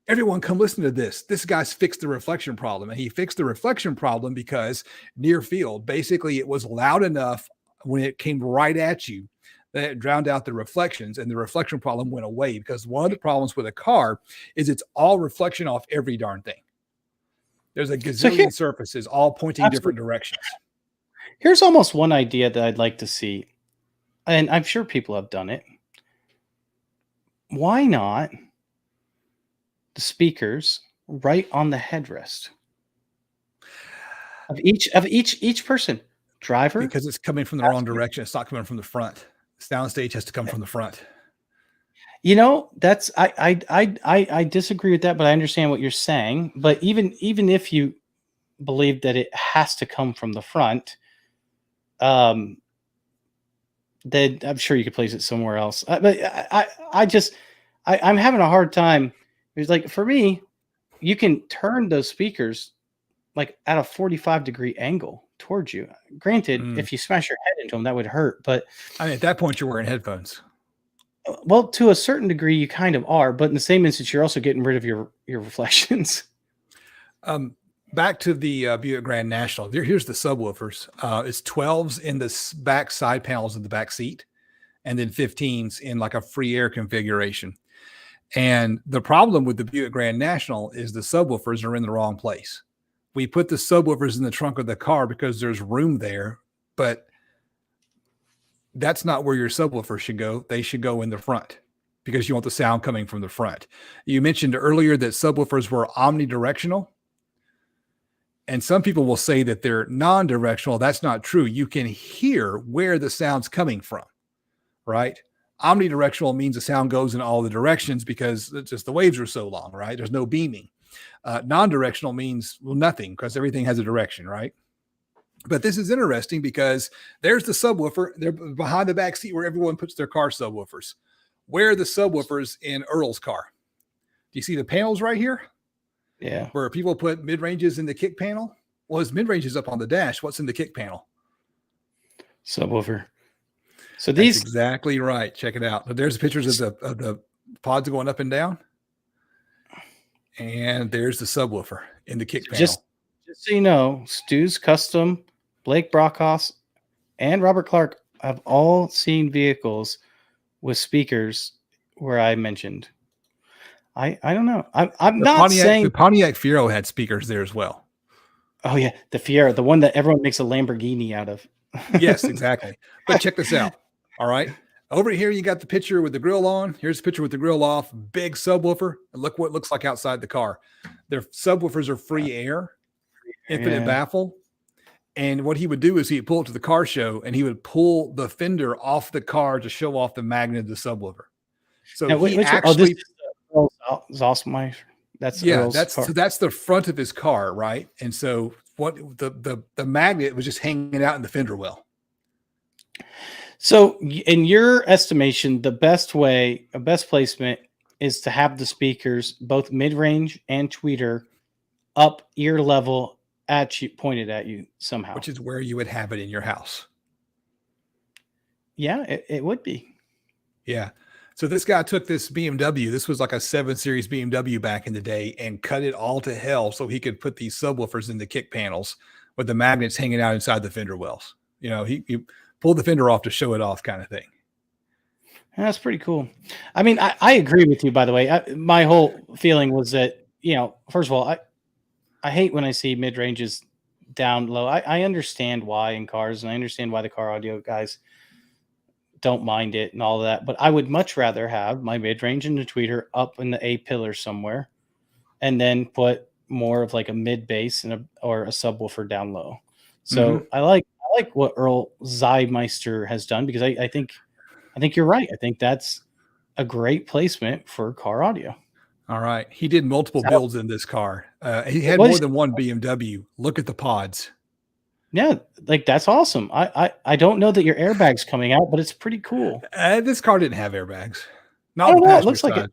everyone come listen to this. This guy's fixed the reflection problem. And he fixed the reflection problem because near field, basically it was loud enough when it came right at you that it drowned out the reflections and the reflection problem went away, because one of the problems with a car is it's all reflection off every darn thing. There's a gazillion surfaces all pointing different directions. Here's almost one idea that I'd like to see, and I'm sure people have done it. Why not the speakers right on the headrest of each person? Driver, because it's coming from the wrong direction. It's not coming from the front. Soundstage has to come from the front. You know, that's I disagree with that, but I understand what you're saying. But even if you believe that it has to come from the front, um, then I'm sure you could place it somewhere else. But I'm having a hard time. It's like for me, you can turn those speakers like at a 45-degree angle towards you. Granted, if you smash your head into them, that would hurt. But I mean, at that point, you're wearing headphones. well, to a certain degree, you kind of are. But in the same instance, you're also getting rid of your reflections. Back to the Buick Grand National. Here's the subwoofers. It's 12s in the back side panels of the back seat, and then 15s in like a free air configuration. And the problem with the Buick Grand National is the subwoofers are in the wrong place. We put the subwoofers in the trunk of the car because there's room there, but that's not where your subwoofer should go. They should go in the front because you want the sound coming from the front. You mentioned earlier that subwoofers were omnidirectional. And some people will say that they're non-directional. That's not true. You can hear where the sound's coming from, right? Omnidirectional means the sound goes in all the directions because it's just the waves are so long, right? There's no beaming. Non-directional means nothing because everything has a direction, right? But this is interesting because there's the subwoofer. They're behind the back seat where everyone puts their car subwoofers. Where are the subwoofers in Earl's car? Do you see the panels right here? Yeah. Where people put mid-ranges in the kick panel? Well, his mid-range is up on the dash. What's in the kick panel? Subwoofer. So That's exactly right. Check it out. There's pictures of the pods going up and down. And there's the subwoofer in the kick panel. Just so you know, Stu's Custom, Blake Brockhouse, and Robert Clark have all seen vehicles with speakers where I mentioned. I don't know. I'm not saying the Pontiac Fiero had speakers there as well. Oh yeah, the Fiero, the one that everyone makes a Lamborghini out of. Yes, exactly. But check this out. All right. Over here, you got the picture with the grill on. Here's the picture with the grill off. Big subwoofer. And look what it looks like outside the car. Their subwoofers are free air, infinite baffle. And what he would do is he'd pull it to the car show and he would pull the fender off the car to show off the magnet of the subwoofer. So now, he actually Zosmeier. That's the front of his car, right? And so what the magnet was just hanging out in the fender well. So in your estimation, the best placement is to have the speakers, both mid-range and tweeter, up ear level at you, pointed at you somehow. Which is where you would have it in your house. Yeah, it would be. Yeah. So this guy took this BMW, this was like a 7 Series BMW back in the day, and cut it all to hell so he could put these subwoofers in the kick panels with the magnets hanging out inside the fender wells. You know, he pulled the fender off to show it off kind of thing. That's pretty cool. I mean, I agree with you, by the way. My whole feeling was that, you know, first of all, I hate when I see mid-ranges down low. I understand why in cars, and I understand why the car audio guys don't mind it and all of that, but I would much rather have my mid-range and the tweeter up in the A pillar somewhere and then put more of like a mid bass or a subwoofer down low. So I like what Earl Zeimeister has done because I think you're right. I think that's a great placement for car audio. All right. He did multiple builds in this car. He had more than one BMW. Look at the pods. Yeah, like that's awesome. I don't know that your airbag's coming out, but it's pretty cool. This car didn't have airbags. Not I on don't the know. It passenger looks like side. it.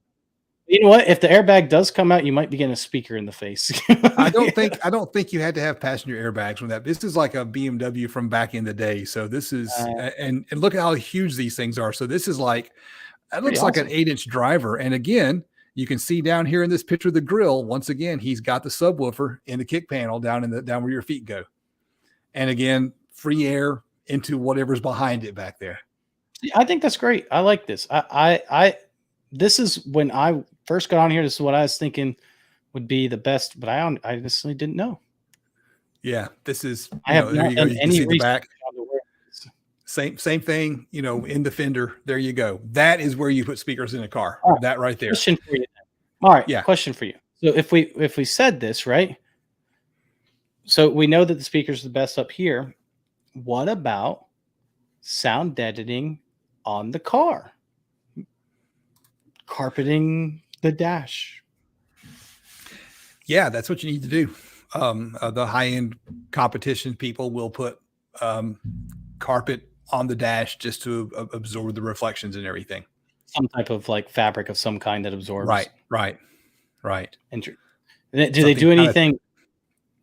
You know what? If the airbag does come out, you might be getting a speaker in the face. I don't think you had to have passenger airbags when that. This is like a BMW from back in the day. So this is and look at how huge these things are. So this is like it looks like an 8-inch driver. And again, you can see down here in this picture the grill. Once again, he's got the subwoofer in the kick panel down where your feet go. And again, free air into whatever's behind it back there. I think that's great. I like this. This is when I first got on here. This is what I was thinking would be the best, but I honestly didn't know. Yeah, this is. I have not done any research back. Same thing. You know, in the fender. There you go. That is where you put speakers in a car. Right. That right there. Question for you. All right. Yeah. Question for you. So if we said this right, so we know that the speakers are the best up here. What about sound deadening on the car? carpeting the dash. Yeah, that's what you need to do. The high-end competition people will put carpet on the dash just to absorb the reflections and everything. Some type of like fabric of some kind that absorbs. Right. And do they do anything?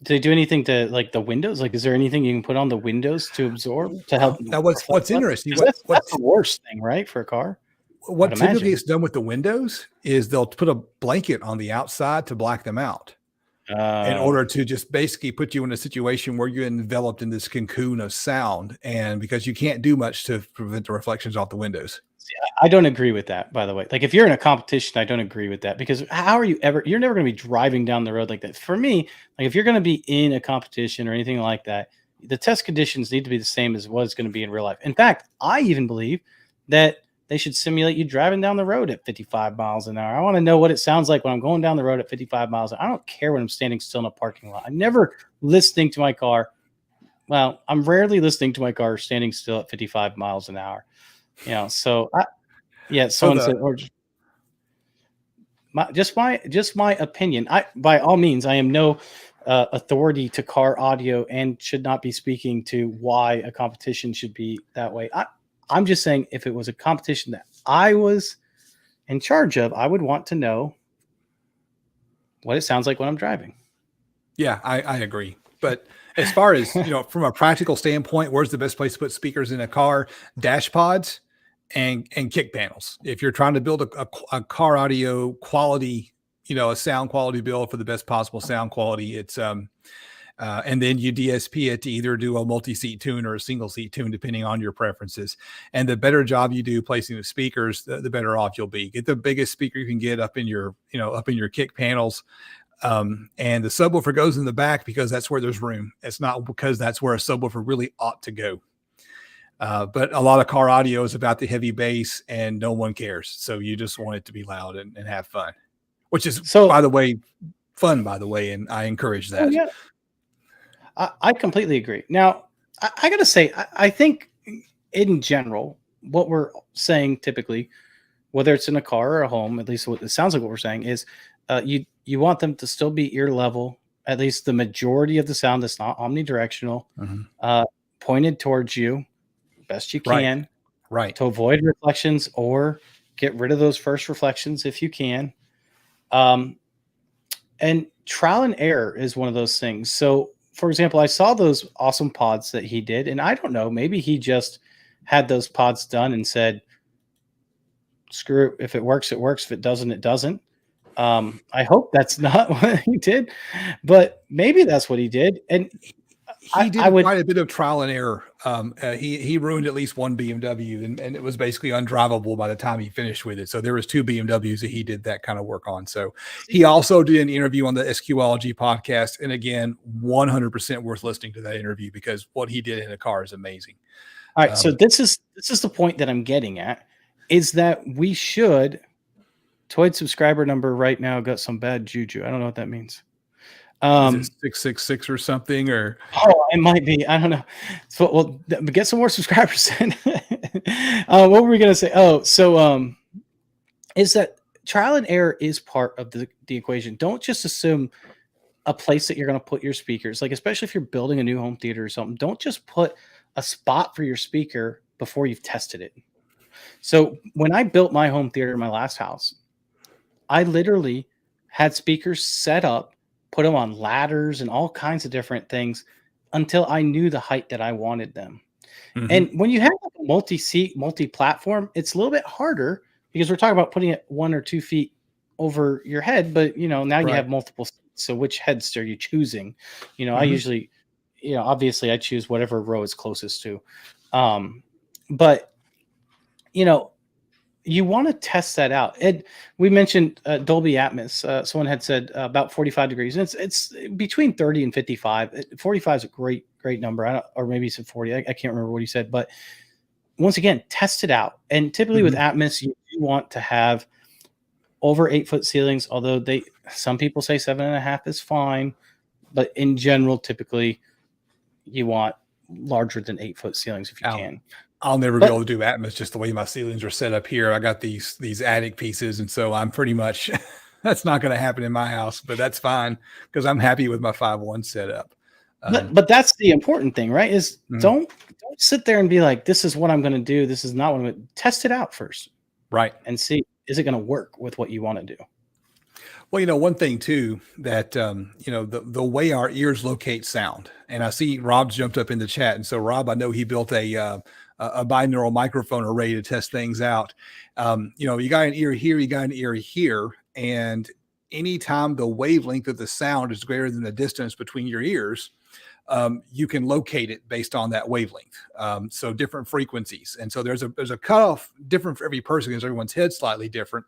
Do they do anything to like the windows? Like, is there anything you can put on the windows to absorb to help? Now, what's interesting? That's the worst thing, right, for a car. What typically is done with the windows is they'll put a blanket on the outside to black them out. In order to just basically put you in a situation where you're enveloped in this cocoon of sound, and because you can't do much to prevent the reflections off the windows. See, I don't agree with that, by the way. Like, if you're in a competition, I don't agree with that, because how are you ever? You're never going to be driving down the road like that. For me, like if you're going to be in a competition or anything like that, the test conditions need to be the same as what it's going to be in real life. In fact, I even believe that they should simulate you driving down the road at 55 miles an hour. I want to know what it sounds like when I'm going down the road at 55 miles. I don't care when I'm standing still in a parking lot. I'm never listening to my car. Well, I'm rarely listening to my car standing still at 55 miles an hour. You know, so someone said, or just my opinion. By all means, I am no authority to car audio and should not be speaking to why a competition should be that way. I'm just saying, if it was a competition that I was in charge of, I would want to know what it sounds like when I'm driving. Yeah, I agree. But as far as, from a practical standpoint, where's the best place to put speakers in a car? Dash pods and kick panels. If you're trying to build a car audio quality, a sound quality build for the best possible sound quality, it's and then you DSP it to either do a multi-seat tune or a single seat tune, depending on your preferences. And the better job you do placing the speakers, the better off you'll be. Get the biggest speaker you can get up in your kick panels. And the subwoofer goes in the back because that's where there's room. It's not because that's where a subwoofer really ought to go. But a lot of car audio is about the heavy bass and no one cares. So you just want it to be loud and have fun, which is, by the way, and I encourage that. Oh, yeah. I completely agree. Now, I got to say, I think in general, what we're saying typically, whether it's in a car or a home, at least what it sounds like what we're saying is you want them to still be ear level, at least the majority of the sound that's not omnidirectional, pointed towards you best you can, right, to avoid reflections or get rid of those first reflections if you can. And trial and error is one of those things. So, for example, I saw those awesome pods that he did, and I don't know, maybe he just had those pods done and said, screw it. If it works, it works. If it doesn't, it doesn't. I hope that's not what he did, but maybe that's what he did. And he did quite a bit of trial and error. He ruined at least one BMW, and it was basically undrivable by the time he finished with it. So there was 2 BMWs that he did that kind of work on. So he also did an interview on the SQLG podcast. And again, 100% worth listening to that interview, because what he did in a car is amazing. All right. So this is the point that I'm getting at, is that we should, Toyd subscriber number right now got some bad juju. I don't know what that means. Is it 666 or something, or it might be, I don't know. So well, get some more subscribers. What were we gonna say? Is that trial and error is part of the equation. Don't just assume a place that you're going to put your speakers, like especially if you're building a new home theater or something. Don't just put a spot for your speaker before you've tested it. So when I built my home theater in my last house, I literally had speakers set up, put them on ladders and all kinds of different things until I knew the height that I wanted them. Mm-hmm. And when you have a multi-seat, multi-platform, it's a little bit harder because we're talking about putting it 1 or 2 feet over your head, but now you have multiple seats. So which heads are you choosing? I usually, obviously I choose whatever row is closest to. But you want to test that out. And we mentioned Dolby Atmos. Someone had said about 45 degrees. And it's between 30 and 55. 45 is a great number. Or maybe he said 40. I can't remember what he said. But once again, test it out. And typically with Atmos, you want to have over 8-foot ceilings. Although some people say 7.5 is fine. But in general, typically you want larger than 8-foot ceilings if you can. I'll never be But able to do Atmos just the way my ceilings are set up here. I got these attic pieces, and so I'm pretty much that's not going to happen in my house. But that's fine because I'm happy with my 5.1 setup. but that's the important thing, right? Is Mhm. don't sit there and be like, this is what I'm going to do. This is not what I'm going to test it out first. Right. And see, is it going to work with what you want to do? Well, one thing too that the way our ears locate sound, and I see Rob's jumped up in the chat, and so Rob, I know he built a binaural microphone array to test things out. You got an ear here, you got an ear here, and anytime the wavelength of the sound is greater than the distance between your ears, you can locate it based on that wavelength. So different frequencies, and so there's a cutoff different for every person because everyone's head's slightly different.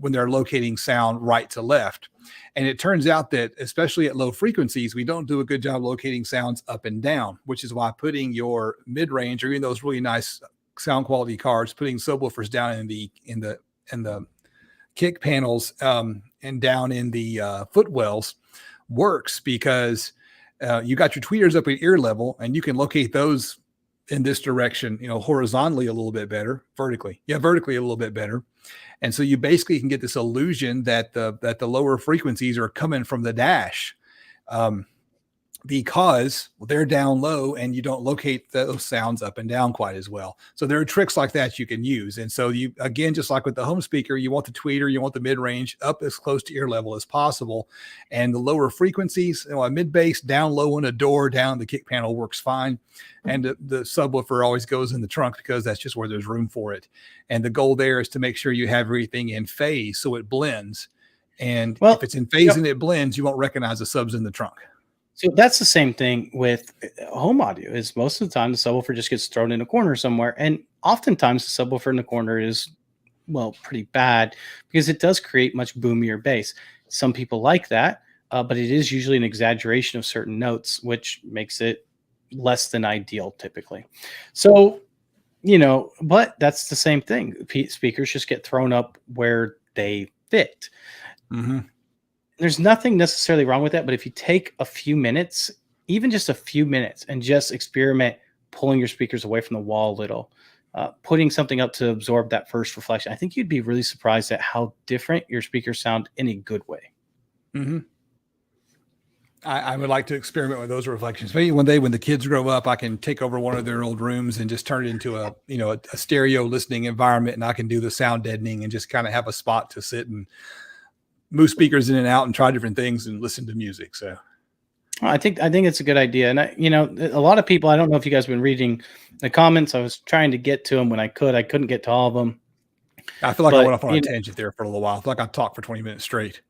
When they're locating sound right to left. And it turns out that, especially at low frequencies, we don't do a good job locating sounds up and down, which is why putting your mid-range or even those really nice sound quality cards, putting subwoofers down in the kick panels and down in the footwells works because you got your tweeters up at ear level and you can locate those in this direction, horizontally a little bit better, vertically a little bit better. And so you basically can get this illusion that the lower frequencies are coming from the dash because they're down low and you don't locate those sounds up and down quite as well. So there are tricks like that you can use. And so you, again, just like with the home speaker, you want the tweeter, you want the mid-range up as close to ear level as possible. And the lower frequencies, a mid-bass down low on a door, down the kick panel works fine. And the subwoofer always goes in the trunk because that's just where there's room for it. And the goal there is to make sure you have everything in phase so it blends. And if it's in phase and it blends, you won't recognize the subs in the trunk. So that's the same thing with home audio. Is most of the time the subwoofer just gets thrown in a corner somewhere, and oftentimes the subwoofer in the corner is pretty bad because it does create much boomier bass. Some people like that, but it is usually an exaggeration of certain notes, which makes it less than ideal typically. So, but that's the same thing. Speakers just get thrown up where they fit. Mm-hmm. There's nothing necessarily wrong with that, but if you take a few minutes, even just a few minutes, and just experiment pulling your speakers away from the wall a little, putting something up to absorb that first reflection, I think you'd be really surprised at how different your speakers sound in a good way. Mm-hmm. I would like to experiment with those reflections. Maybe one day when the kids grow up, I can take over one of their old rooms and just turn it into a stereo listening environment, and I can do the sound deadening and just kind of have a spot to sit and move speakers in and out and try different things and listen to music. So I think it's a good idea. And a lot of people, I don't know if you guys have been reading the comments. I was trying to get to them when I couldn't get to all of them. I feel like I went off on a tangent there for a little while. I feel like I talked for 20 minutes straight.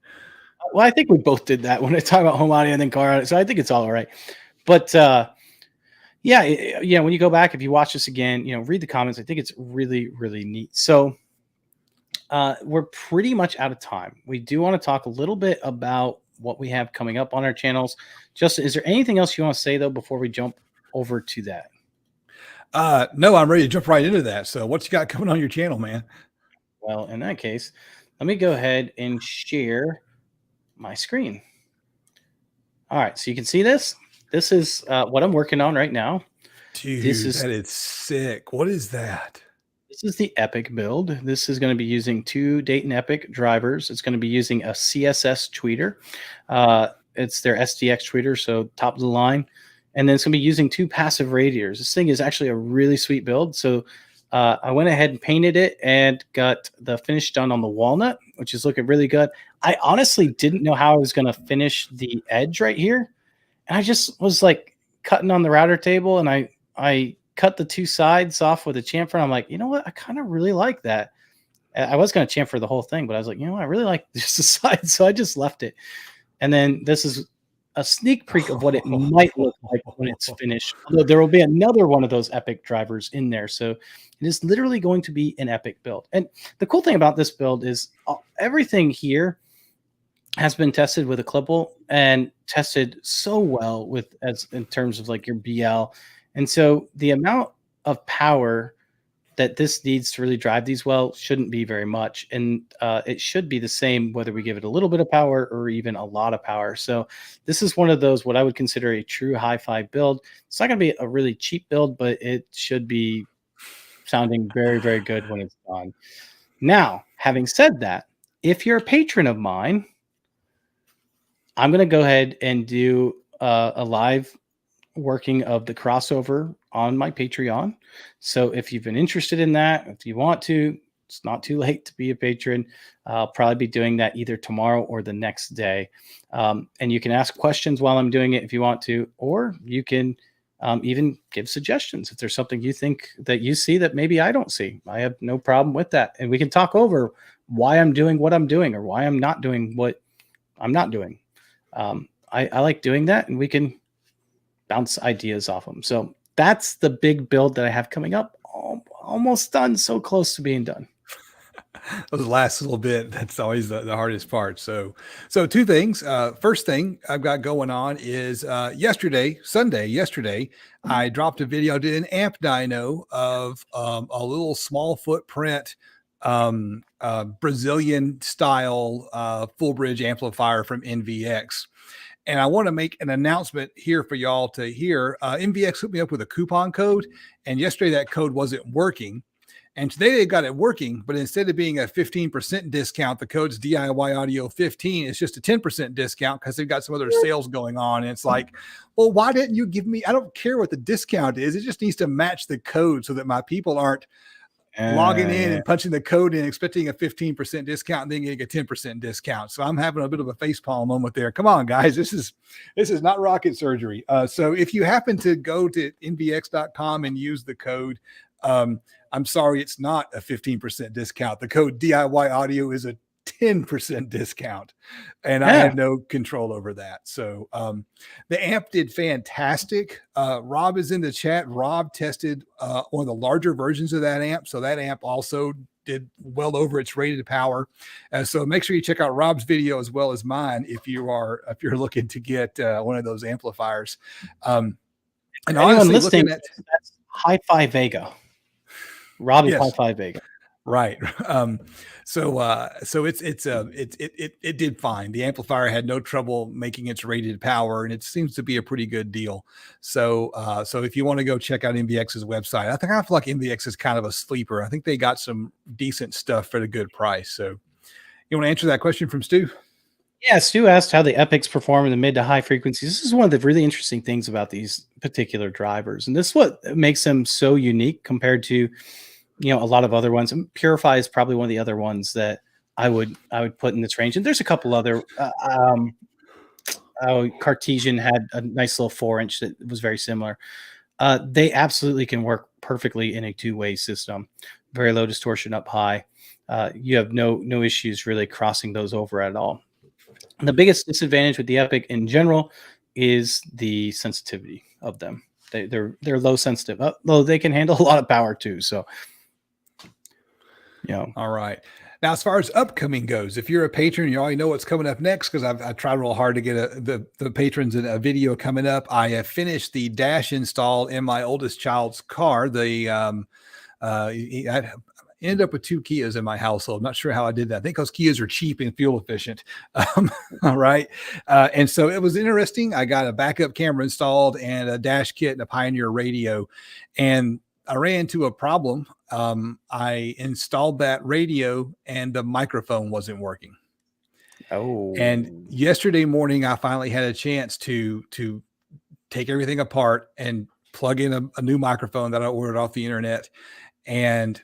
Well, I think we both did that when I talk about home audio and then car audio. So I think it's all right. But when you go back, if you watch this again, read the comments. I think it's really, really neat. So we're pretty much out of time. We do want to talk a little bit about what we have coming up on our channels. Justin, is there anything else you want to say though before we jump over to that? No, I'm ready to jump right into that. So what you got coming on your channel, man? Well, in that case, let me go ahead and share my screen. All right, so you can see this. This is what I'm working on right now. Dude, that is sick. What is that? This is the Epic build. This is going to be using 2 Dayton Epic drivers. It's going to be using a CSS tweeter. It's their SDX tweeter, so top of the line. And then it's going to be using 2 passive radiators. This thing is actually a really sweet build. So I went ahead and painted it and got the finish done on the walnut, which is looking really good. I honestly didn't know how I was going to finish the edge right here. And I just was like cutting on the router table, and I cut the 2 sides off with a chamfer. And I'm like, you know what? I kind of really like that. I was going to chamfer the whole thing, but I was like, I really like just the sides. So I just left it. And then this is a sneak peek of what it might look like when it's finished. Although there will be another one of those Epic drivers in there. So it is literally going to be an Epic build. And the cool thing about this build is everything here has been tested with a clipple and tested so well in terms of like your BL. And so the amount of power that this needs to really drive these well shouldn't be very much. And it should be the same whether we give it a little bit of power or even a lot of power. So this is one of those, what I would consider a true hi-fi build. It's not going to be a really cheap build, but it should be sounding very, very good when it's done. Now, having said that, if you're a patron of mine, I'm going to go ahead and do a live working of the crossover on my Patreon. So if you've been interested in that, if you want to, it's not too late to be a patron. I'll probably be doing that either tomorrow or the next day. And you can ask questions while I'm doing it if you want to, or you can even give suggestions if there's something you think that you see that maybe I don't see. I have no problem with that. And we can talk over why I'm doing what I'm doing or why I'm not doing what I'm not doing. I like doing that, and we can bounce ideas off them. So that's the big build that I have coming up. Almost done, so close to being done. Those last little bit, that's always the hardest part. So two things. First thing I've got going on is yesterday, I dropped a video. I did an amp dyno of a little small footprint Brazilian style full bridge amplifier from NVX. And I want to make an announcement here for y'all to hear. NVX hooked me up with a coupon code, and yesterday that code wasn't working. And today they got it working, but instead of being a 15% discount, the code's DIY Audio 15. It's just a 10% discount because they've got some other sales going on. And it's like, well, why didn't you give me? I don't care what the discount is. It just needs to match the code so that my people aren't logging in and punching the code in, expecting a 15% discount and then getting a 10% discount. So I'm having a bit of a facepalm moment there. Come on, guys. This is not rocket surgery. So if you happen to go to nvx.com and use the code, I'm sorry, it's not a 15% discount. The code DIY Audio is a 10% discount, and I had no control over that. So the amp did fantastic. Rob is in the chat. Rob tested one of the larger versions of that amp, so that amp also did well over its rated power. So make sure you check out Rob's video as well as mine if you're looking to get one of those amplifiers. And honestly, looking at that's Hi-Fi Vega. Rob is Hi-Fi Vega. Right. So it did fine. The amplifier had no trouble making its rated power, and it seems to be a pretty good deal. So if you want to go check out NVX's website, I feel like NVX is kind of a sleeper. I think they got some decent stuff at a good price. So you want to answer that question from Stu? Yeah, Stu asked how the Epics perform in the mid to high frequencies. This is one of the really interesting things about these particular drivers, and this is what makes them so unique compared to a lot of other ones. And Purify is probably one of the other ones that I would put in this range. And there's a couple other. Cartesian had a nice little 4-inch that was very similar. They absolutely can work perfectly in a two-way system. Very low distortion up high. You have no issues really crossing those over at all. And the biggest disadvantage with the Epic in general is the sensitivity of them. They're low sensitive, though they can handle a lot of power too. So. All right. Now, as far as upcoming goes, if you're a patron, you already know what's coming up next because I tried real hard to get the patrons in a video coming up. I have finished the dash install in my oldest child's car. I ended up with 2 Kias in my household. I'm not sure how I did that. I think those Kias are cheap and fuel efficient. All right. And so it was interesting. I got a backup camera installed and a dash kit and a Pioneer radio. And I ran into a problem. I installed that radio and the microphone wasn't working. Oh. And yesterday morning, I finally had a chance to take everything apart and plug in a new microphone that I ordered off the internet and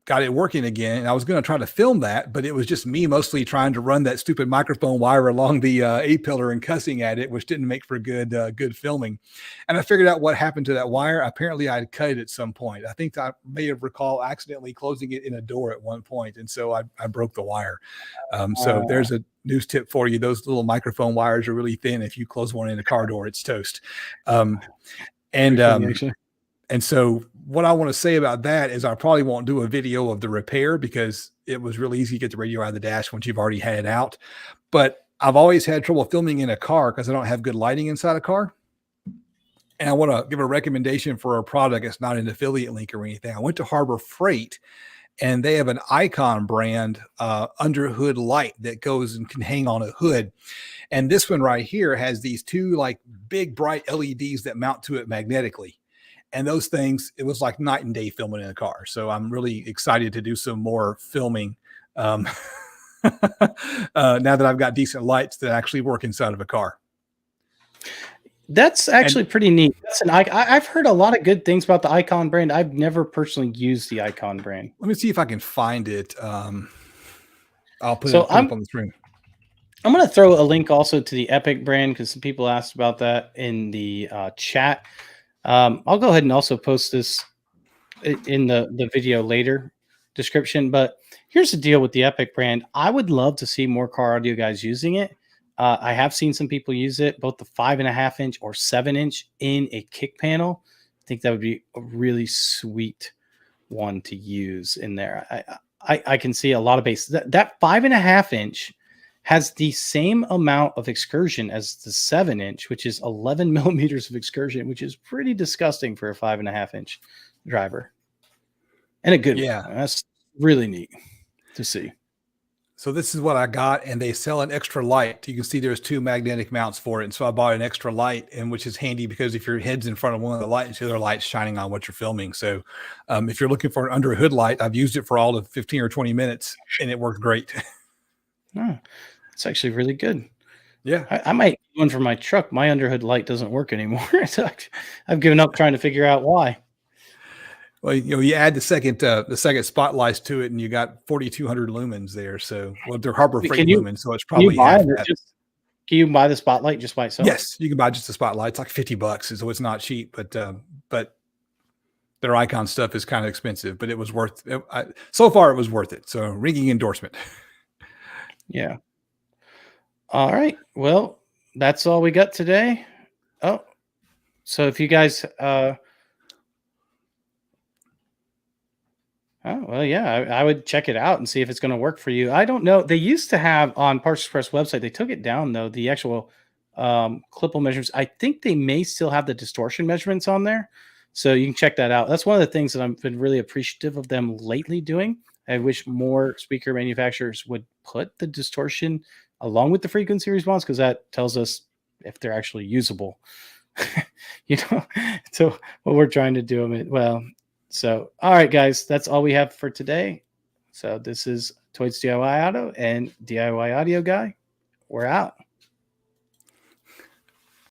got it working again. And I was going to try to film that, but it was just me mostly trying to run that stupid microphone wire along the A-pillar and cussing at it, which didn't make for good filming. And I figured out what happened to that wire. Apparently I had cut it at some point. I think I may have recalled accidentally closing it in a door at one point. And so I broke the wire. So there's a news tip for you. Those little microphone wires are really thin. If you close one in a car door, it's toast. And so what I want to say about that is I probably won't do a video of the repair because it was really easy to get the radio out of the dash once you've already had it out. But I've always had trouble filming in a car because I don't have good lighting inside a car. And I want to give a recommendation for a product. It's not an affiliate link or anything. I went to Harbor Freight, and they have an Icon brand under hood light that goes and can hang on a hood. And this one right here has these two like big bright LEDs that mount to it magnetically. And those things, it was like night and day filming in a car. So I'm really excited to do some more filming now that I've got decent lights that actually work inside of a car. That's actually pretty neat. I've heard a lot of good things about the Icon brand. I've never personally used the Icon brand. Let me see if I can find it. I'll put it up on the screen. I'm going to throw a link also to the Epic brand because some people asked about that in the chat. I'll go ahead and also post this in the video later description. But here's the deal with the Epic brand. I would love to see more car audio guys using it. I have seen some people use it, both the 5.5 inch or 7 inch in a kick panel. I think that would be a really sweet one to use in there. I can see a lot of bass. That 5.5 inch has the same amount of excursion as the 7 inch, which is 11 millimeters of excursion, which is pretty disgusting for a 5.5 inch driver. And a good one. That's really neat to see. So this is what I got, and they sell an extra light. You can see there's 2 magnetic mounts for it. And so I bought an extra light, and which is handy because if your head's in front of one of the lights, the other light's shining on what you're filming. So if you're looking for an under hood light, I've used it for all of 15 or 20 minutes, and it worked great. Oh, it's actually really good. Yeah. I might get one for my truck. My underhood light doesn't work anymore. I've given up trying to figure out why. Well, you add the second spotlights to it, and you got 4,200 lumens there. So, well, they're Harbor Freight lumens, so it's probably half that. Can you buy the spotlight just by itself? Yes, you can buy just the spotlight. It's like $50, so it's not cheap. But their Icon stuff is kind of expensive. But it was worth it. So far, it was worth it. So, ringing endorsement. Yeah. All right. Well, that's all we got today. Oh, so if you guys. Oh, well, yeah, I would check it out and see if it's going to work for you. I don't know. They used to have on Parts Express website, they took it down, though, the actual clipple measurements. I think they may still have the distortion measurements on there. So you can check that out. That's one of the things that I've been really appreciative of them lately doing. I wish more speaker manufacturers would put the distortion along with the frequency response, because that tells us if they're actually usable. So what we're trying to do. Well, so, all right, guys, that's all we have for today. So this is Toyd's DIY Auto and DIY Audio Guy. We're out.